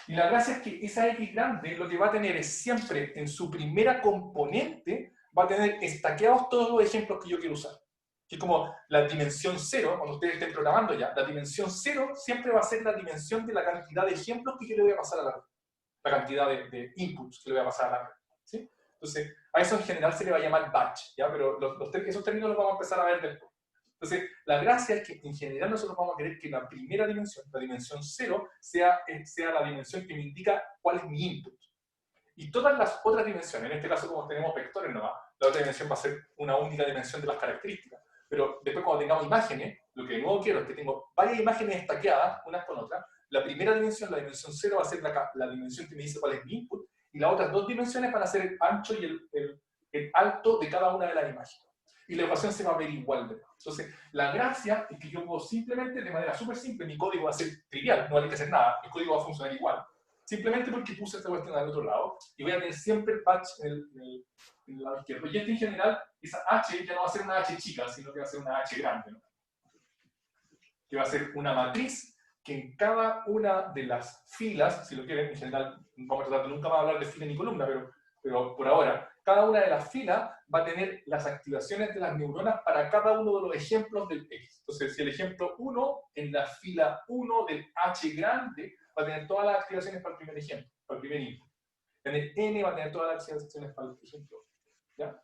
Y la gracia es que esa X grande lo que va a tener es siempre en su primera componente, va a tener estaqueados todos los ejemplos que yo quiero usar. Que es como la dimensión 0, cuando ustedes estén programando ya, la dimensión 0 siempre va a ser la dimensión de la cantidad de ejemplos que yo le voy a pasar a la red. La cantidad de inputs que le voy a pasar a la red. ¿Sí? Entonces, a eso en general se le va a llamar batch, ¿ya? Pero esos términos los vamos a empezar a ver después. Entonces, la gracia es que en general nosotros vamos a querer que la primera dimensión, la dimensión 0, sea la dimensión que me indica cuál es mi input. Y todas las otras dimensiones, en este caso como tenemos vectores nomás, la otra dimensión va a ser una única dimensión de las características. Pero después cuando tengamos imágenes, lo que de nuevo quiero es que tengo varias imágenes estaqueadas, unas con otras. La primera dimensión, la dimensión 0, va a ser la dimensión que me dice cuál es mi input, y las otras dos dimensiones van a ser el ancho y el alto de cada una de las imágenes. Y la ecuación se va a ver igual. Entonces, la gracia es que yo puedo simplemente, de manera súper simple, mi código va a ser trivial, no va a tener que hacer nada, el código va a funcionar igual. Simplemente porque puse esta cuestión al otro lado, y voy a tener siempre el patch en el lado izquierdo. Y este en general, esa H ya no va a ser una H chica, sino que va a ser una H grande, ¿no? Que va a ser una matriz que en cada una de las filas, si lo quieren, en general, vamos a tratar de nunca más hablar de fila ni columna, pero por ahora, cada una de las filas va a tener las activaciones de las neuronas para cada uno de los ejemplos del X. Entonces, si el ejemplo 1, en la fila 1 del H grande, va a tener todas las activaciones para el primer ejemplo, para el primer input. En el N va a tener todas las activaciones para el ejemplo. ¿Ya?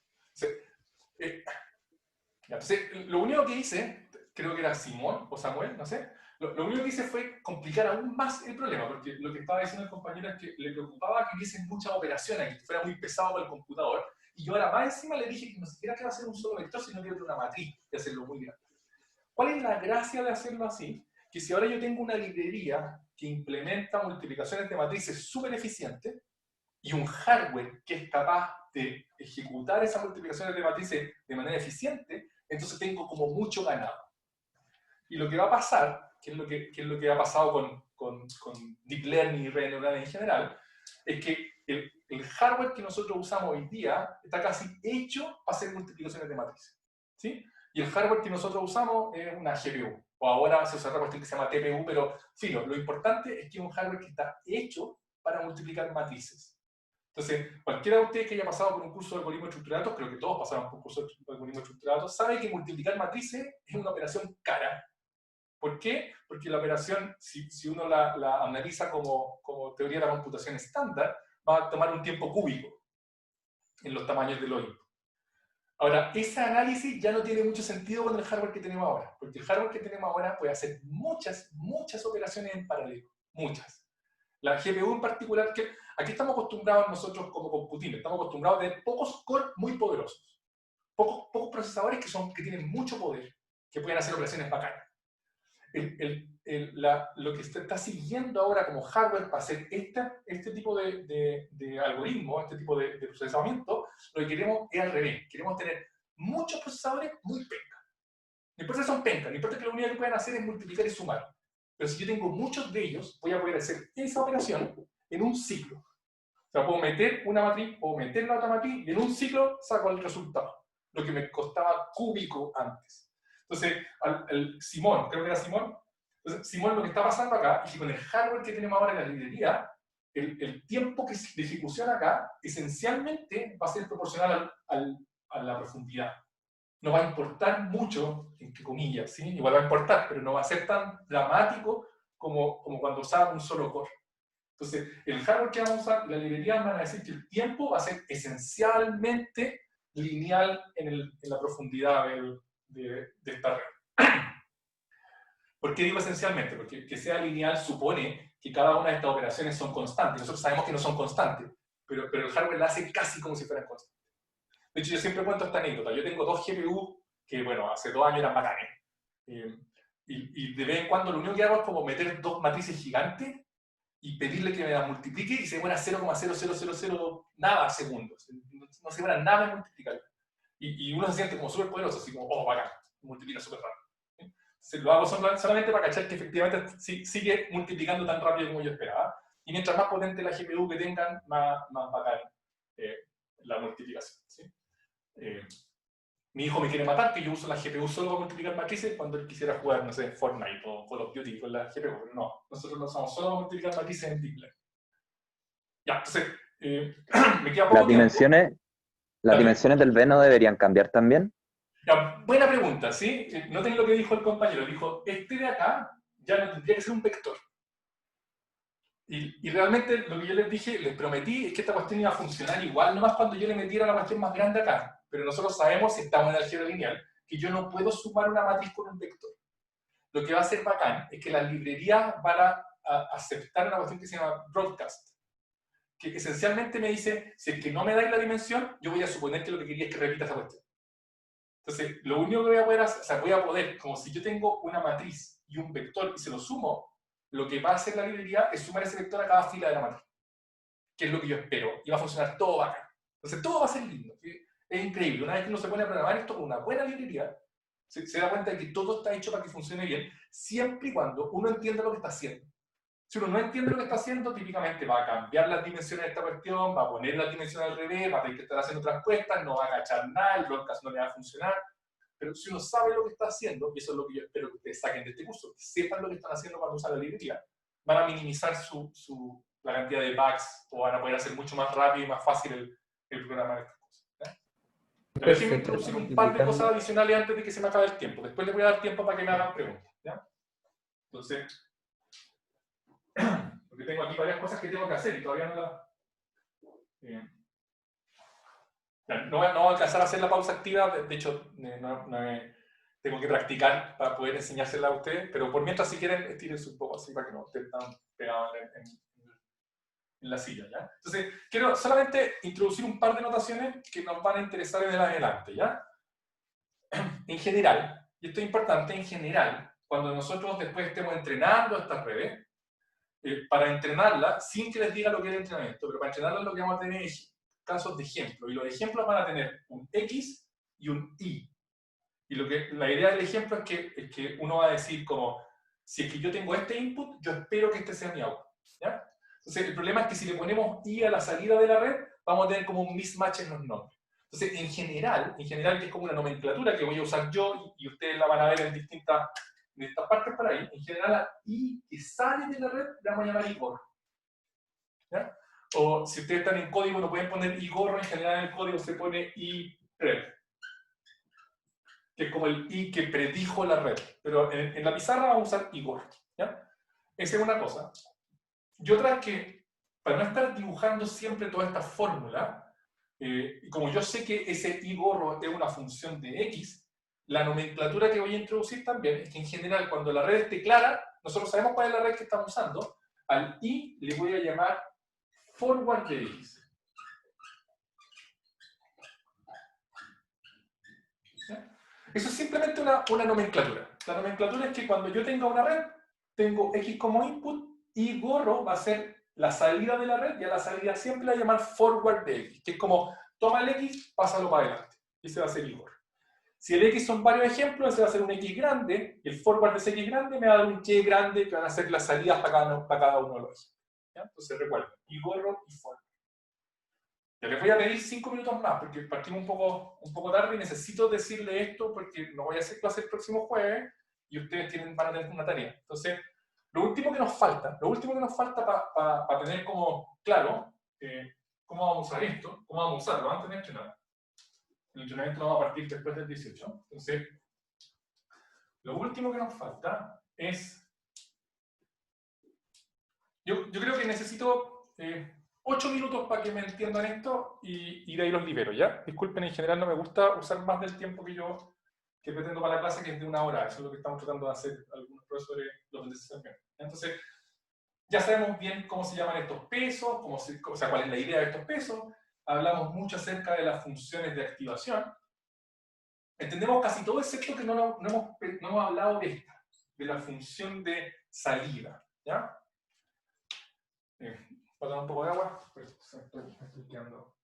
Entonces, lo único que hice, creo que era Simón o Samuel, no sé, lo único que hice fue complicar aún más el problema, porque lo que estaba diciendo el compañero es que le preocupaba que hubiesen muchas operaciones, que fuera muy pesado para el computador, y yo ahora más encima le dije que no siquiera que va a ser un solo vector, sino que una matriz, y hacerlo muy grande. ¿Cuál es la gracia de hacerlo así? Que si ahora yo tengo una librería que implementa multiplicaciones de matrices súper eficientes, y un hardware que es capaz de ejecutar esas multiplicaciones de matrices de manera eficiente, entonces tengo como mucho ganado. Y lo que va a pasar, que es lo que ha pasado con Deep Learning y redes neuronales en general, es que el hardware que nosotros usamos hoy día está casi hecho para hacer multiplicaciones de matrices. ¿Sí? Y el hardware que nosotros usamos es una GPU. O ahora se usa otra cuestión que se llama TPU, pero filo, lo importante es que es un hardware que está hecho para multiplicar matrices. Entonces, cualquiera de ustedes que haya pasado por un curso de algoritmos estructurados, creo que todos pasaron por un curso de algoritmos estructurados, sabe que multiplicar matrices es una operación cara. ¿Por qué? Porque la operación, si uno la analiza como teoría de la computación estándar, va a tomar un tiempo cúbico en los tamaños del hoyo. Ahora, ese análisis ya no tiene mucho sentido con el hardware que tenemos ahora, porque el hardware que tenemos ahora puede hacer muchas operaciones en paralelo, muchas. La GPU en particular, que aquí estamos acostumbrados nosotros como computadores, estamos acostumbrados a tener pocos cores muy poderosos, pocos procesadores que tienen mucho poder, que pueden hacer operaciones bacanas. Lo que se está siguiendo ahora como hardware para hacer este tipo de algoritmos, este tipo de procesamiento, lo que queremos es al revés. Queremos tener muchos procesadores muy pencas. No importa si son pencas, no importa que lo único que pueden hacer es multiplicar y sumar. Pero si yo tengo muchos de ellos, voy a poder hacer esa operación en un ciclo. O sea, puedo meter una matriz, puedo meter la otra matriz, y en un ciclo saco el resultado. Lo que me costaba cúbico antes. Entonces, Simón, creo que era Simón. Entonces, Simón, lo que está pasando acá es que con el hardware que tenemos ahora en la librería, el tiempo de ejecución acá, esencialmente va a ser proporcional a la profundidad. No va a importar mucho, entre comillas, ¿sí? Igual va a importar, pero no va a ser tan dramático como cuando usaba un solo core. Entonces, el hardware que vamos a usar, la librería van a decir que el tiempo va a ser esencialmente lineal en la profundidad de esta red. ¿Por qué digo esencialmente? Porque que sea lineal supone que cada una de estas operaciones son constantes. Nosotros sabemos que no son constantes, pero el hardware la hace casi como si fueran constantes. De hecho, yo siempre cuento esta anécdota. Yo tengo 2 GPU que, bueno, hace 2 años eran bacanes. Y de vez en cuando lo único que hago es como meter 2 matrices gigantes y pedirle que me las multiplique y se demora 0,0000 nada segundos. No se demora nada en multiplicar. Y uno se siente como súper poderoso, así como, oh, bacán, multiplica súper rápido. Entonces, lo hago solamente para cachar que efectivamente sigue multiplicando tan rápido como yo esperaba. Y mientras más potente la GPU que tengan, más bacán la multiplicación. ¿Sí? Mi hijo me quiere matar, que yo uso la GPU solo para multiplicar matrices cuando él quisiera jugar, no sé, Fortnite o Call of Duty con la GPU, pero no, nosotros lo usamos solo para multiplicar matrices en Deep Learning. Ya, entonces, me queda poco tiempo. ¿Las dimensiones del V no deberían cambiar también? Ya, buena pregunta, ¿sí? No tengo lo que dijo el compañero, dijo, este de acá ya no tendría que ser un vector. Y realmente lo que yo les dije, les prometí, es que esta cuestión iba a funcionar igual, nomás cuando yo le metiera la cuestión más grande acá. Pero nosotros sabemos, si estamos en álgebra lineal, que yo no puedo sumar una matriz con un vector. Lo que va a ser bacán es que las librerías van a aceptar una cuestión que se llama broadcast, que esencialmente me dice, si es que no me dais la dimensión, yo voy a suponer que lo que quería es que repita esa cuestión. Entonces, lo único que voy a poder hacer, o sea, voy a poder, como si yo tengo una matriz y un vector y se lo sumo, lo que va a hacer la librería es sumar ese vector a cada fila de la matriz, que es lo que yo espero, y va a funcionar todo bacán. Entonces, todo va a ser lindo. ¿Sí? Es increíble. Una vez que uno se pone a programar esto con una buena librería, se da cuenta de que todo está hecho para que funcione bien, siempre y cuando uno entienda lo que está haciendo. Si uno no entiende lo que está haciendo, típicamente va a cambiar las dimensiones de esta cuestión, va a poner las dimensiones al revés, va a tener que estar haciendo otras cuestas, no va a agachar nada, el broadcast no le va a funcionar. Pero si uno sabe lo que está haciendo, y eso es lo que yo espero que ustedes saquen de este curso, que sepan lo que están haciendo cuando usan la librería, van a minimizar la cantidad de bugs o van a poder hacer mucho más rápido y más fácil el programar estas cosas. Pero déjenme introducir un par de cosas adicionales antes de que se me acabe el tiempo. Después les voy a dar tiempo para que me hagan preguntas. ¿Ya? Entonces, porque tengo aquí varias cosas que tengo que hacer y todavía no las... no voy a alcanzar a hacer la pausa activa, de hecho, tengo que practicar para poder enseñársela a ustedes, pero por mientras, si quieren, estírense un poco así para que no estén tan pegados en la silla, ¿ya? Entonces, quiero solamente introducir un par de notaciones que nos van a interesar en el adelante, ¿ya? En general, y esto es importante, en general, cuando nosotros después estemos entrenando estas redes, para entrenarlas, sin que les diga lo que es el entrenamiento, pero para entrenarlas lo que vamos a tener es casos de ejemplo, y los ejemplos van a tener un X y un Y. Y la idea del ejemplo es que uno va a decir como, si es que yo tengo este input, yo espero que este sea mi output, ¿ya? Entonces, el problema es que si le ponemos I a la salida de la red, vamos a tener como un mismatch en los nombres. Entonces, en general, que es como una nomenclatura que voy a usar yo, y ustedes la van a ver en distintas partes por ahí, en general, la I que sale de la red, la vamos a llamar I gorro. ¿Ya? O si ustedes están en código, no pueden poner I gorro, en general en el código se pone I red, que es como el I que predijo la red. Pero en la pizarra vamos a usar I gorro. ¿Ya? Esa es una cosa. Y otra es que, para no estar dibujando siempre toda esta fórmula, y como yo sé que ese I gorro es una función de X, la nomenclatura que voy a introducir también es que en general cuando la red esté clara, nosotros sabemos cuál es la red que estamos usando, al I le voy a llamar forward de X. ¿Ya? Eso es simplemente una nomenclatura. La nomenclatura es que cuando yo tenga una red, tengo X como input, y gorro va a ser la salida de la red, y a la salida siempre la voy a llamar forward de X, que es como, toma el X, pásalo para adelante. Y ese va a ser el gorro. Si el X son varios ejemplos, ese va a ser un X grande, y el forward de ese X grande me va a dar un Y grande, que van a ser las salidas para cada uno de los ejemplos. ¿Ya? Entonces recuerden, y gorro y forward. Ya les voy a pedir 5 minutos más, porque partimos un poco tarde y necesito decirle esto, porque no voy a hacer clase el próximo jueves, y ustedes van a tener una tarea. Entonces, lo último que nos falta para tener como claro cómo vamos a usar esto, cómo vamos a usarlo antes de entrenar. El entrenamiento lo va a partir después del 18. Entonces, lo último que nos falta es yo creo que necesito 8 minutos para que me entiendan esto y de ahí los libero, ¿ya? Disculpen, en general no me gusta usar más del tiempo que pretendo para la clase, que es de 1 hora. Eso es lo que estamos tratando de hacer algunos profesores, los del también. Entonces, ya sabemos bien cómo se llaman estos pesos, o sea, cuál es la idea de estos pesos. Hablamos mucho acerca de las funciones de activación. Entendemos casi todo, excepto que no hemos hablado de esta, de la función de salida, ¿ya? ¿Puedo tomar un poco de agua? Pues estoy quedando.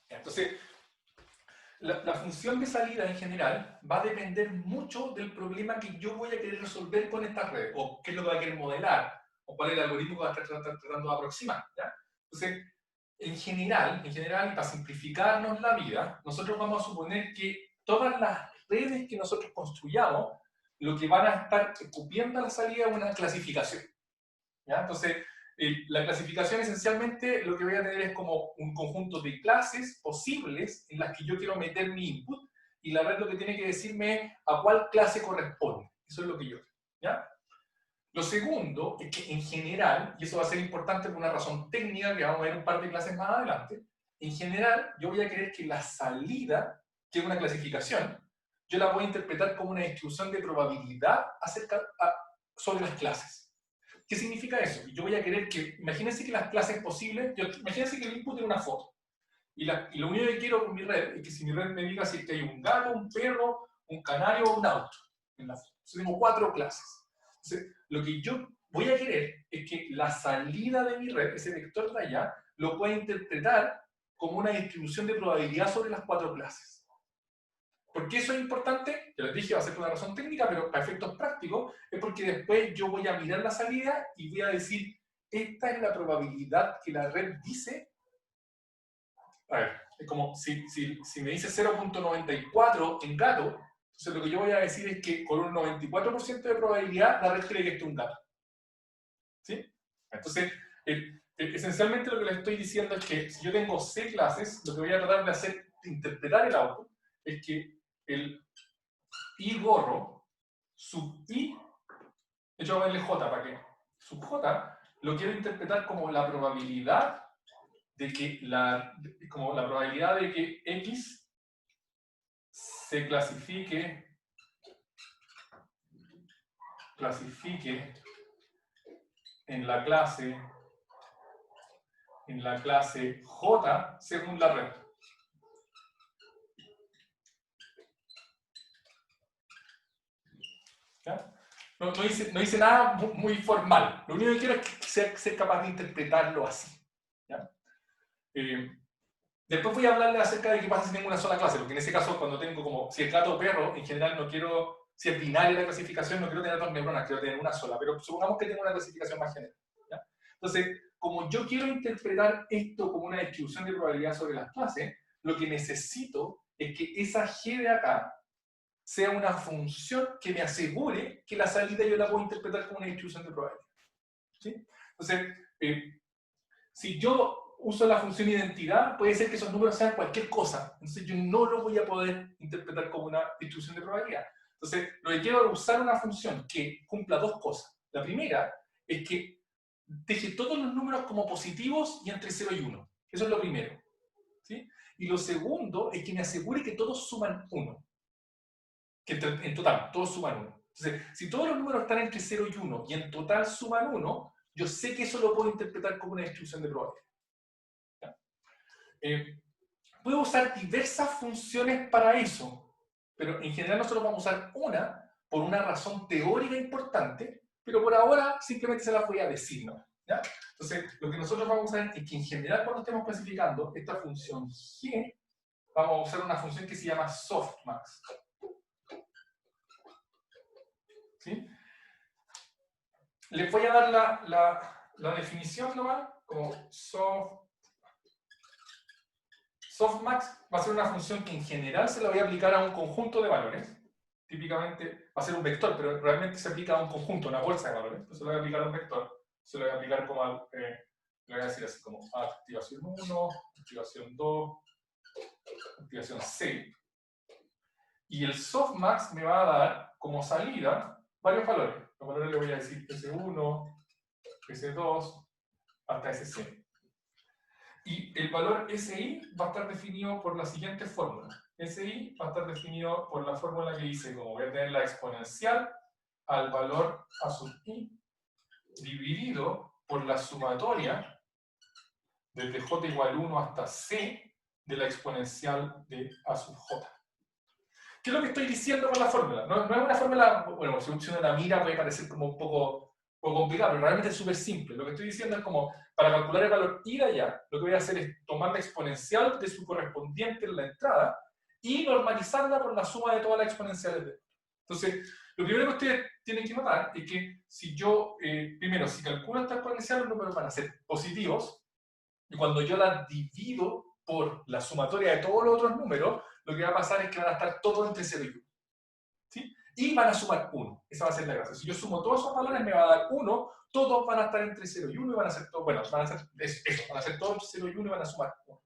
Entonces, la función de salida en general va a depender mucho del problema que yo voy a querer resolver con esta red, o qué es lo que voy a querer modelar, o cuál es el algoritmo que voy a estar tratando de aproximar, ¿ya? Entonces, en general, para simplificarnos la vida, nosotros vamos a suponer que todas las redes que nosotros construyamos, lo que van a estar cubriendo a la salida es una clasificación, ¿ya? Entonces, la clasificación esencialmente lo que voy a tener es como un conjunto de clases posibles en las que yo quiero meter mi input, y la red lo que tiene que decirme es a cuál clase corresponde. Eso es lo que yo quiero, ¿ya? Lo segundo es que en general, y eso va a ser importante por una razón técnica que vamos a ver un par de clases más adelante, en general yo voy a querer que la salida, que es una clasificación, yo la voy a interpretar como una distribución de probabilidad sobre las clases. ¿Qué significa eso? Yo voy a querer que, imagínense que las clases posibles, imagínense que el input es una foto, y lo único que quiero con mi red es que si mi red me diga si es que hay un gato, un perro, un canario o un auto en la foto. Entonces tengo 4 clases. Entonces, lo que yo voy a querer es que la salida de mi red, ese vector de allá, lo pueda interpretar como una distribución de probabilidad sobre las 4 clases. ¿Por qué eso es importante? Ya les dije, va a ser por una razón técnica, pero para efectos prácticos es porque después yo voy a mirar la salida y voy a decir, esta es la probabilidad que la red dice. A ver, es como si me dice 0.94 en gato, entonces lo que yo voy a decir es que con un 94% de probabilidad la red cree que esto es un gato. ¿Sí? Entonces, esencialmente lo que les estoy diciendo es que si yo tengo C clases, lo que voy a tratar de hacer, de interpretar el output, es que el I gorro sub I, de hecho voy a ponerle J para que sub J, lo quiero interpretar como la probabilidad de que X se clasifique en la clase J según la red. ¿Ya? No hice nada muy formal. Lo único que quiero es ser capaz de interpretarlo así. ¿Ya? Después voy a hablarles acerca de qué pasa si tengo una sola clase, porque en ese caso, cuando tengo como, si es gato o perro, en general no quiero, si es binaria la clasificación, no quiero tener 2 neuronas, quiero tener una sola, pero supongamos que tengo una clasificación más general. ¿Ya? Entonces, como yo quiero interpretar esto como una distribución de probabilidad sobre las clases, lo que necesito es que esa G de acá sea una función que me asegure que la salida yo la puedo interpretar como una distribución de probabilidad. ¿Sí? Entonces, si yo uso la función identidad, puede ser que esos números sean cualquier cosa. Entonces yo no lo voy a poder interpretar como una distribución de probabilidad. Entonces, lo que quiero es usar una función que cumpla 2 cosas. La primera es que deje todos los números como positivos y entre 0 y 1. Eso es lo primero. ¿Sí? Y lo segundo es que me asegure que todos suman 1. Que en total, todos suman 1. Entonces, si todos los números están entre 0 y 1 y en total suman 1, yo sé que eso lo puedo interpretar como una distribución de probabilidad. Puedo usar diversas funciones para eso, pero en general nosotros vamos a usar una por una razón teórica importante, pero por ahora simplemente se las voy a decir, ¿no? ¿Ya? Entonces, lo que nosotros vamos a ver es que en general cuando estemos clasificando esta función G, vamos a usar una función que se llama softmax. ¿Sí? Les voy a dar la definición nomás, como softmax va a ser una función que en general se la voy a aplicar a un conjunto de valores. Típicamente va a ser un vector, pero realmente se aplica a un conjunto, una bolsa de valores. Entonces lo voy a aplicar a un vector. Se lo voy a aplicar como le voy a decir así como activación 1, activación 2, activación C. Y el softmax me va a dar como salida varios valores. Los valores les voy a decir S1, S2, hasta S100. Y el valor SI va a estar definido por la siguiente fórmula. SI va a estar definido por la fórmula que dice, como voy a tener la exponencial al valor a sub i dividido por la sumatoria desde j igual 1 hasta c de la exponencial de a sub j. ¿Qué es lo que estoy diciendo con la fórmula? No es una fórmula, bueno, si uno la mira puede parecer como un poco complicado, pero realmente es súper simple. Lo que estoy diciendo es como, para calcular el valor i de allá, lo que voy a hacer es tomar la exponencial de su correspondiente en la entrada y normalizarla por la suma de todas las exponenciales de. Entonces, lo primero que ustedes tienen que notar es que si yo, primero, si calculo esta exponencial, los números van a ser positivos, y cuando yo la divido por la sumatoria de todos los otros números, lo que va a pasar es que van a estar todos entre 0 y 1. ¿Sí? Y van a sumar 1. Esa va a ser la gracia. Si yo sumo todos esos valores, me va a dar 1. Todos van a estar entre 0 y 1 y van a ser todos, bueno, van a ser eso, van a ser todos entre 0 y 1 y van a sumar 1.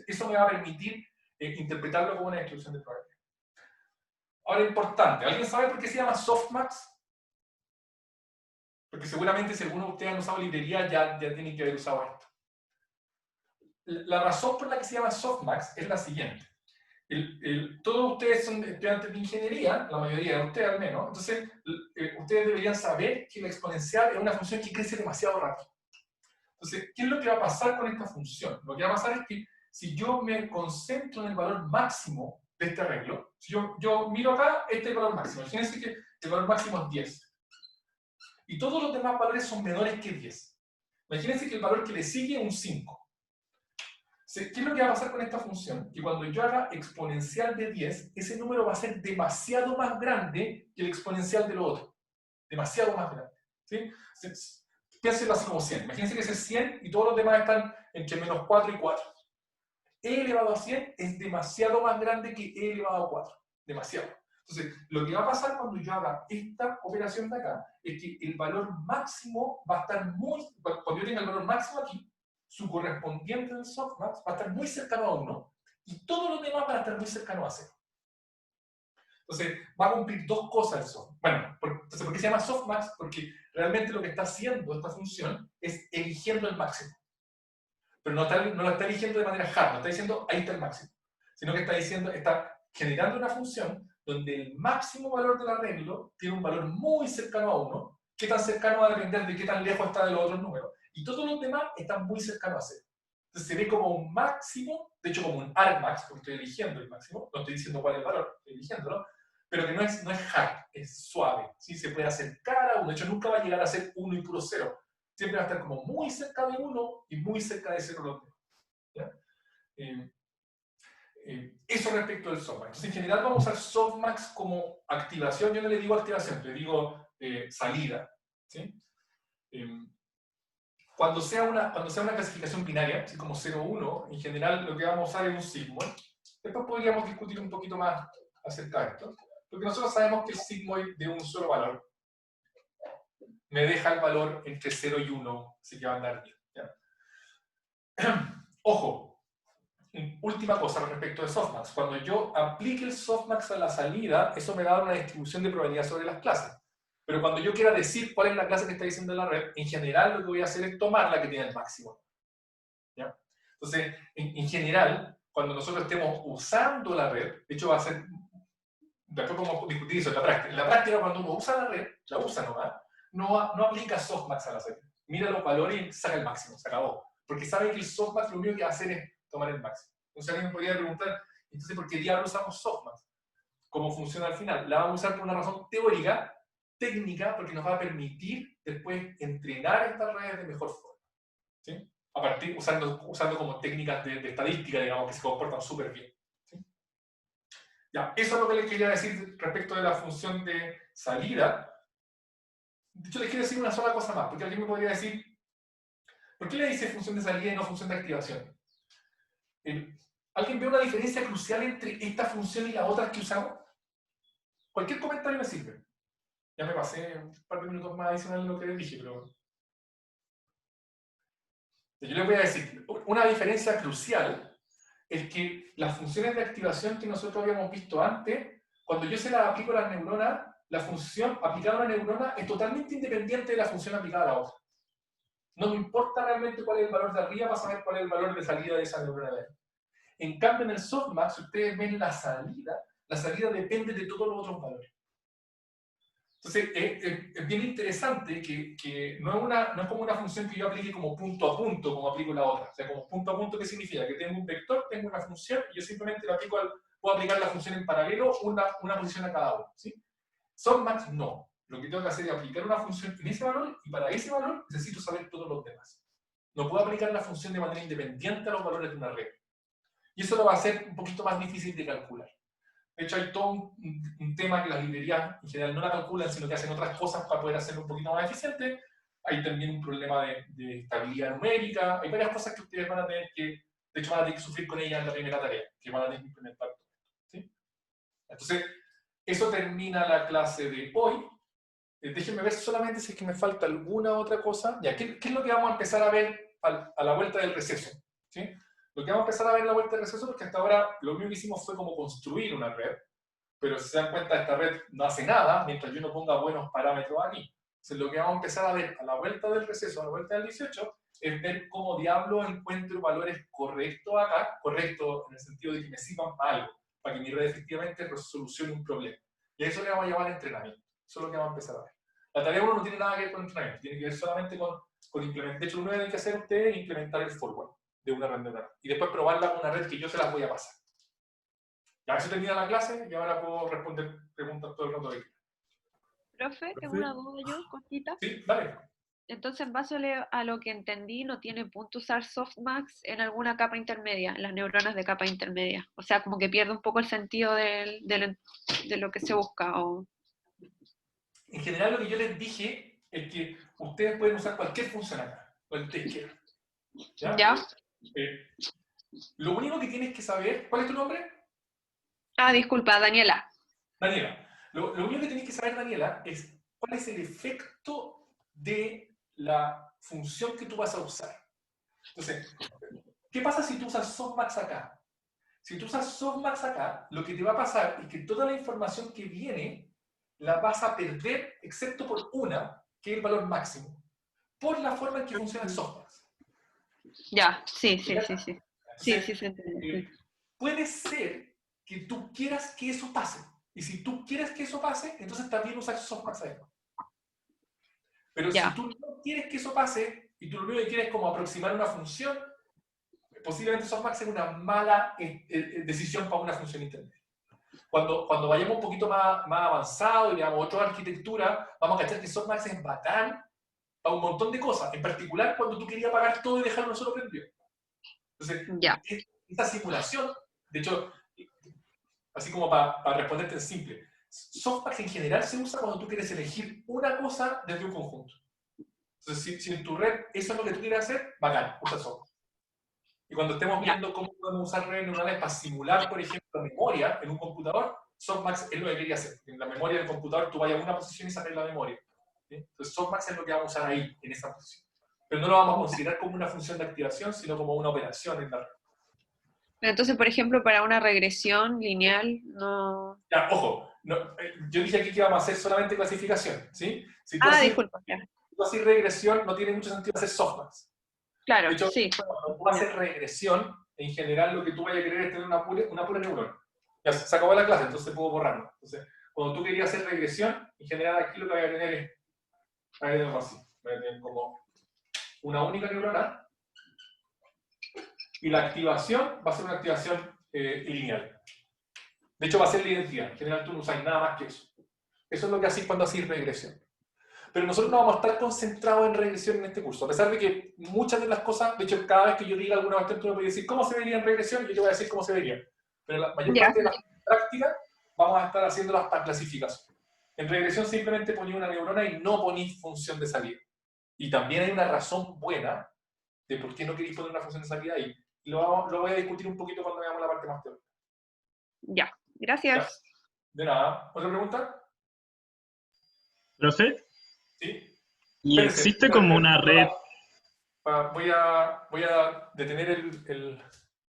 Eso me va a permitir interpretarlo como una distribución de probabilidad. Ahora, importante, ¿alguien sabe por qué se llama softmax? Porque seguramente si alguno de ustedes han usado librería ya tienen que haber usado esto. La razón por la que se llama softmax es la siguiente. Todos ustedes son estudiantes de ingeniería, la mayoría de ustedes al menos, entonces ustedes deberían saber que la exponencial es una función que crece demasiado rápido. Entonces, ¿qué es lo que va a pasar con esta función? Lo que va a pasar es que si yo me concentro en el valor máximo de este arreglo, si yo miro acá, este es el valor máximo. Imagínense que el valor máximo es 10. Y todos los demás valores son menores que 10. Imagínense que el valor que le sigue es un 5. ¿Qué es lo que va a pasar con esta función? Que cuando yo haga exponencial de 10, ese número va a ser demasiado más grande que el exponencial de lo otro. Demasiado más grande. ¿Sí? Piénsenlo así como 100. Imagínense que ese es 100 y todos los demás están entre menos 4 y 4. E elevado a 100 es demasiado más grande que e elevado a 4. Demasiado. Entonces, lo que va a pasar cuando yo haga esta operación de acá es que el valor máximo va a estar cuando yo tenga el valor máximo aquí, su correspondiente del softmax va a estar muy cercano a 1 y todos los demás van a estar muy cercanos a 0. Entonces, va a cumplir dos cosas el softmax. Bueno, entonces, ¿por qué se llama softmax? Porque realmente lo que está haciendo esta función es eligiendo el máximo. Pero no lo está eligiendo de manera hard, no está diciendo ahí está el máximo, sino que está generando una función donde el máximo valor del arreglo tiene un valor muy cercano a 1. ¿Qué tan cercano va a depender de qué tan lejos está de los otros números? Y todos los demás están muy cercanos a 0. Entonces se ve como un máximo, de hecho como un argmax, porque estoy eligiendo el máximo, no estoy diciendo cuál es el valor, estoy eligiéndolo, pero que no es hard, es suave, ¿sí? Se puede acercar a 1, de hecho nunca va a llegar a ser 1 y puro 0. Siempre va a estar como muy cerca de 1 y muy cerca de 0 los demás. ¿Ya? Eso respecto del softmax. Entonces en general vamos a usar softmax como activación, yo no le digo activación, le digo salida. ¿Sí? Cuando sea una clasificación binaria, así como 0 o 1, en general lo que vamos a usar es un sigmoid. Después podríamos discutir un poquito más acerca de esto, porque nosotros sabemos que el sigmoid de un solo valor me deja el valor entre 0 y 1, así que va a andar bien. ¿Ya? Ojo, última cosa respecto de softmax. Cuando yo aplique el softmax a la salida, eso me da una distribución de probabilidad sobre las clases. Pero cuando yo quiera decir cuál es la clase que está diciendo la red, en general lo que voy a hacer es tomar la que tiene el máximo. ¿Ya? Entonces, en general, cuando nosotros estemos usando la red, de hecho va a ser, después podemos discutir eso en la práctica. En la práctica, cuando uno usa la red, la usa nomás, no aplica softmax a la salida. Mira los valores y saca el máximo, se acabó. Porque sabe que el softmax lo único que va a hacer es tomar el máximo. Entonces alguien me podría preguntar, entonces, ¿por qué diablos usamos softmax? ¿Cómo funciona al final? La vamos a usar por una razón teórica, técnica, porque nos va a permitir después entrenar estas redes de mejor forma. ¿Sí? A partir, usando como técnicas de estadística, digamos, que se comportan súper bien. ¿Sí? Ya, eso es lo que les quería decir respecto de la función de salida. De hecho, les quiero decir una sola cosa más, porque alguien me podría decir, ¿por qué le dice función de salida y no función de activación? ¿Alguien ve una diferencia crucial entre esta función y las otras que usamos? Cualquier comentario me sirve. Ya me pasé un par de minutos más adicionales de lo que les dije, pero... Yo les voy a decir, una diferencia crucial es que las funciones de activación que nosotros habíamos visto antes, cuando yo se las aplico a las neuronas la función aplicada a una neurona es totalmente independiente de la función aplicada a la otra. No me importa realmente cuál es el valor de arriba para saber cuál es el valor de salida de esa neurona de ahí. En cambio, en el softmax, si ustedes ven la salida depende de todos los otros valores. Entonces, es bien interesante que no es como una función que yo aplique como punto a punto, como aplico la otra. O sea, como punto a punto, ¿qué significa? Que tengo un vector, tengo una función, y yo simplemente lo aplico puedo aplicar la función en paralelo, una posición a cada uno. ¿Sí? Softmax no. Lo que tengo que hacer es aplicar una función en ese valor, y para ese valor necesito saber todos los demás. No puedo aplicar la función de manera independiente a los valores de una red. Y eso lo va a hacer un poquito más difícil de calcular. De hecho, hay todo un tema que las librerías en general no la calculan, sino que hacen otras cosas para poder hacerlo un poquito más eficiente. Hay también un problema de estabilidad numérica. Hay varias cosas que ustedes van a tener que, de hecho, van a tener que sufrir con ellas en la primera tarea, que van a tener que implementar todo esto. ¿Sí? Entonces, eso termina la clase de hoy. Déjenme ver solamente si es que me falta alguna otra cosa. Ya, ¿qué es lo que vamos a empezar a ver a la vuelta del receso? ¿Sí? Lo que vamos a empezar a ver en la vuelta del receso, porque hasta ahora lo único que hicimos fue como construir una red, pero si se dan cuenta, esta red no hace nada mientras yo no ponga buenos parámetros aquí. Entonces, lo que vamos a empezar a ver a la vuelta del receso, a la vuelta del 18, es ver cómo diablo encuentro valores correctos acá, correctos en el sentido de que me sirvan para algo, para que mi red efectivamente solucione un problema. Y a eso le vamos a llamar entrenamiento. Eso es lo que vamos a empezar a ver. La tarea 1 no tiene nada que ver con entrenamiento, tiene que ver solamente con implementar. De hecho, lo único que tienen que hacer ustedes es implementar el forward de una red neuronal. Y después probarla con una red que yo se las voy a pasar. Ya eso termina la clase y ahora puedo responder preguntas todo el rato de aquí. Profe, tengo una duda yo, cortita. Sí, dale. Entonces, en base a lo que entendí, no tiene punto usar softmax en alguna capa intermedia, en las neuronas de capa intermedia. O sea, como que pierde un poco el sentido de lo que se busca. O... En general, lo que yo les dije es que ustedes pueden usar cualquier función acá, o el ustedes quieran. ¿Ya? Lo único que tienes que saber, ¿cuál es tu nombre? Ah, disculpa, Daniela. Daniela. Lo único que tienes que saber, Daniela, es cuál es el efecto de la función que tú vas a usar. Entonces, ¿qué pasa si tú usas softmax acá? Si tú usas softmax acá, lo que te va a pasar es que toda la información que viene la vas a perder, excepto por una, que es el valor máximo, por la forma en que funciona el softmax. Ya, sí. Entonces, Sí, se entiende. Puede ser que tú quieras que eso pase. Y si tú quieres que eso pase, entonces también usas softmax ahí. Pero si tú no quieres que eso pase, y tú lo único que quieres es como aproximar una función, posiblemente softmax es una mala decisión para una función intermedia. Cuando vayamos un poquito más avanzado y veamos otra arquitectura, vamos a cachar que softmax es bacán para un montón de cosas. En particular, cuando tú querías apagar todo y dejarlo solo prendido. Entonces, esta simulación, de hecho, así como para responderte en simple, softmax en general se usa cuando tú quieres elegir una cosa desde un conjunto. Entonces, si en tu red eso es lo que tú quieres hacer, bacán, usa softmax. Y cuando estemos viendo cómo podemos usar redes neuronales para simular, por ejemplo, memoria en un computador, softmax es lo que quería hacer. En la memoria del computador tú vayas a una posición y saques la memoria. ¿Sí? Entonces, softmax es lo que vamos a usar ahí, en esa posición. Pero no lo vamos a considerar como una función de activación, sino como una operación en la red. Entonces, por ejemplo, para una regresión lineal, no... Ya, ojo, no, yo dije aquí que íbamos a hacer solamente clasificación, ¿sí? Si tú disculpa. Si tú haces regresión, no tiene mucho sentido hacer softmax. Claro, de hecho, sí. Cuando tú haces regresión, en general lo que tú vayas a querer es tener una pura neurona. Ya se acabó la clase, entonces puedo borrarlo. Entonces, cuando tú querías hacer regresión, en general aquí lo que voy a tener es algo así. Voy a tener como una única neurona. Y la activación va a ser una activación lineal. De hecho, va a ser la identidad. En general, tú no usas nada más que eso. Eso es lo que haces cuando haces regresión. Pero nosotros no vamos a estar concentrados en regresión en este curso. A pesar de que muchas de las cosas, de hecho, cada vez que yo diga alguna cuestión, tú me puedes decir cómo se vería en regresión, y yo te voy a decir cómo se vería. Pero la mayor parte de las prácticas vamos a estar haciéndolas para clasificación. En regresión simplemente ponía una neurona y no ponís función de salida. Y también hay una razón buena de por qué no queréis poner una función de salida ahí. Y lo voy a discutir un poquito cuando veamos la parte más teórica. Ya, gracias. Ya. De nada. ¿Otra pregunta? ¿Profe? Sí. ¿Y existe como una red? Voy a detener el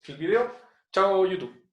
video. Chao, YouTube.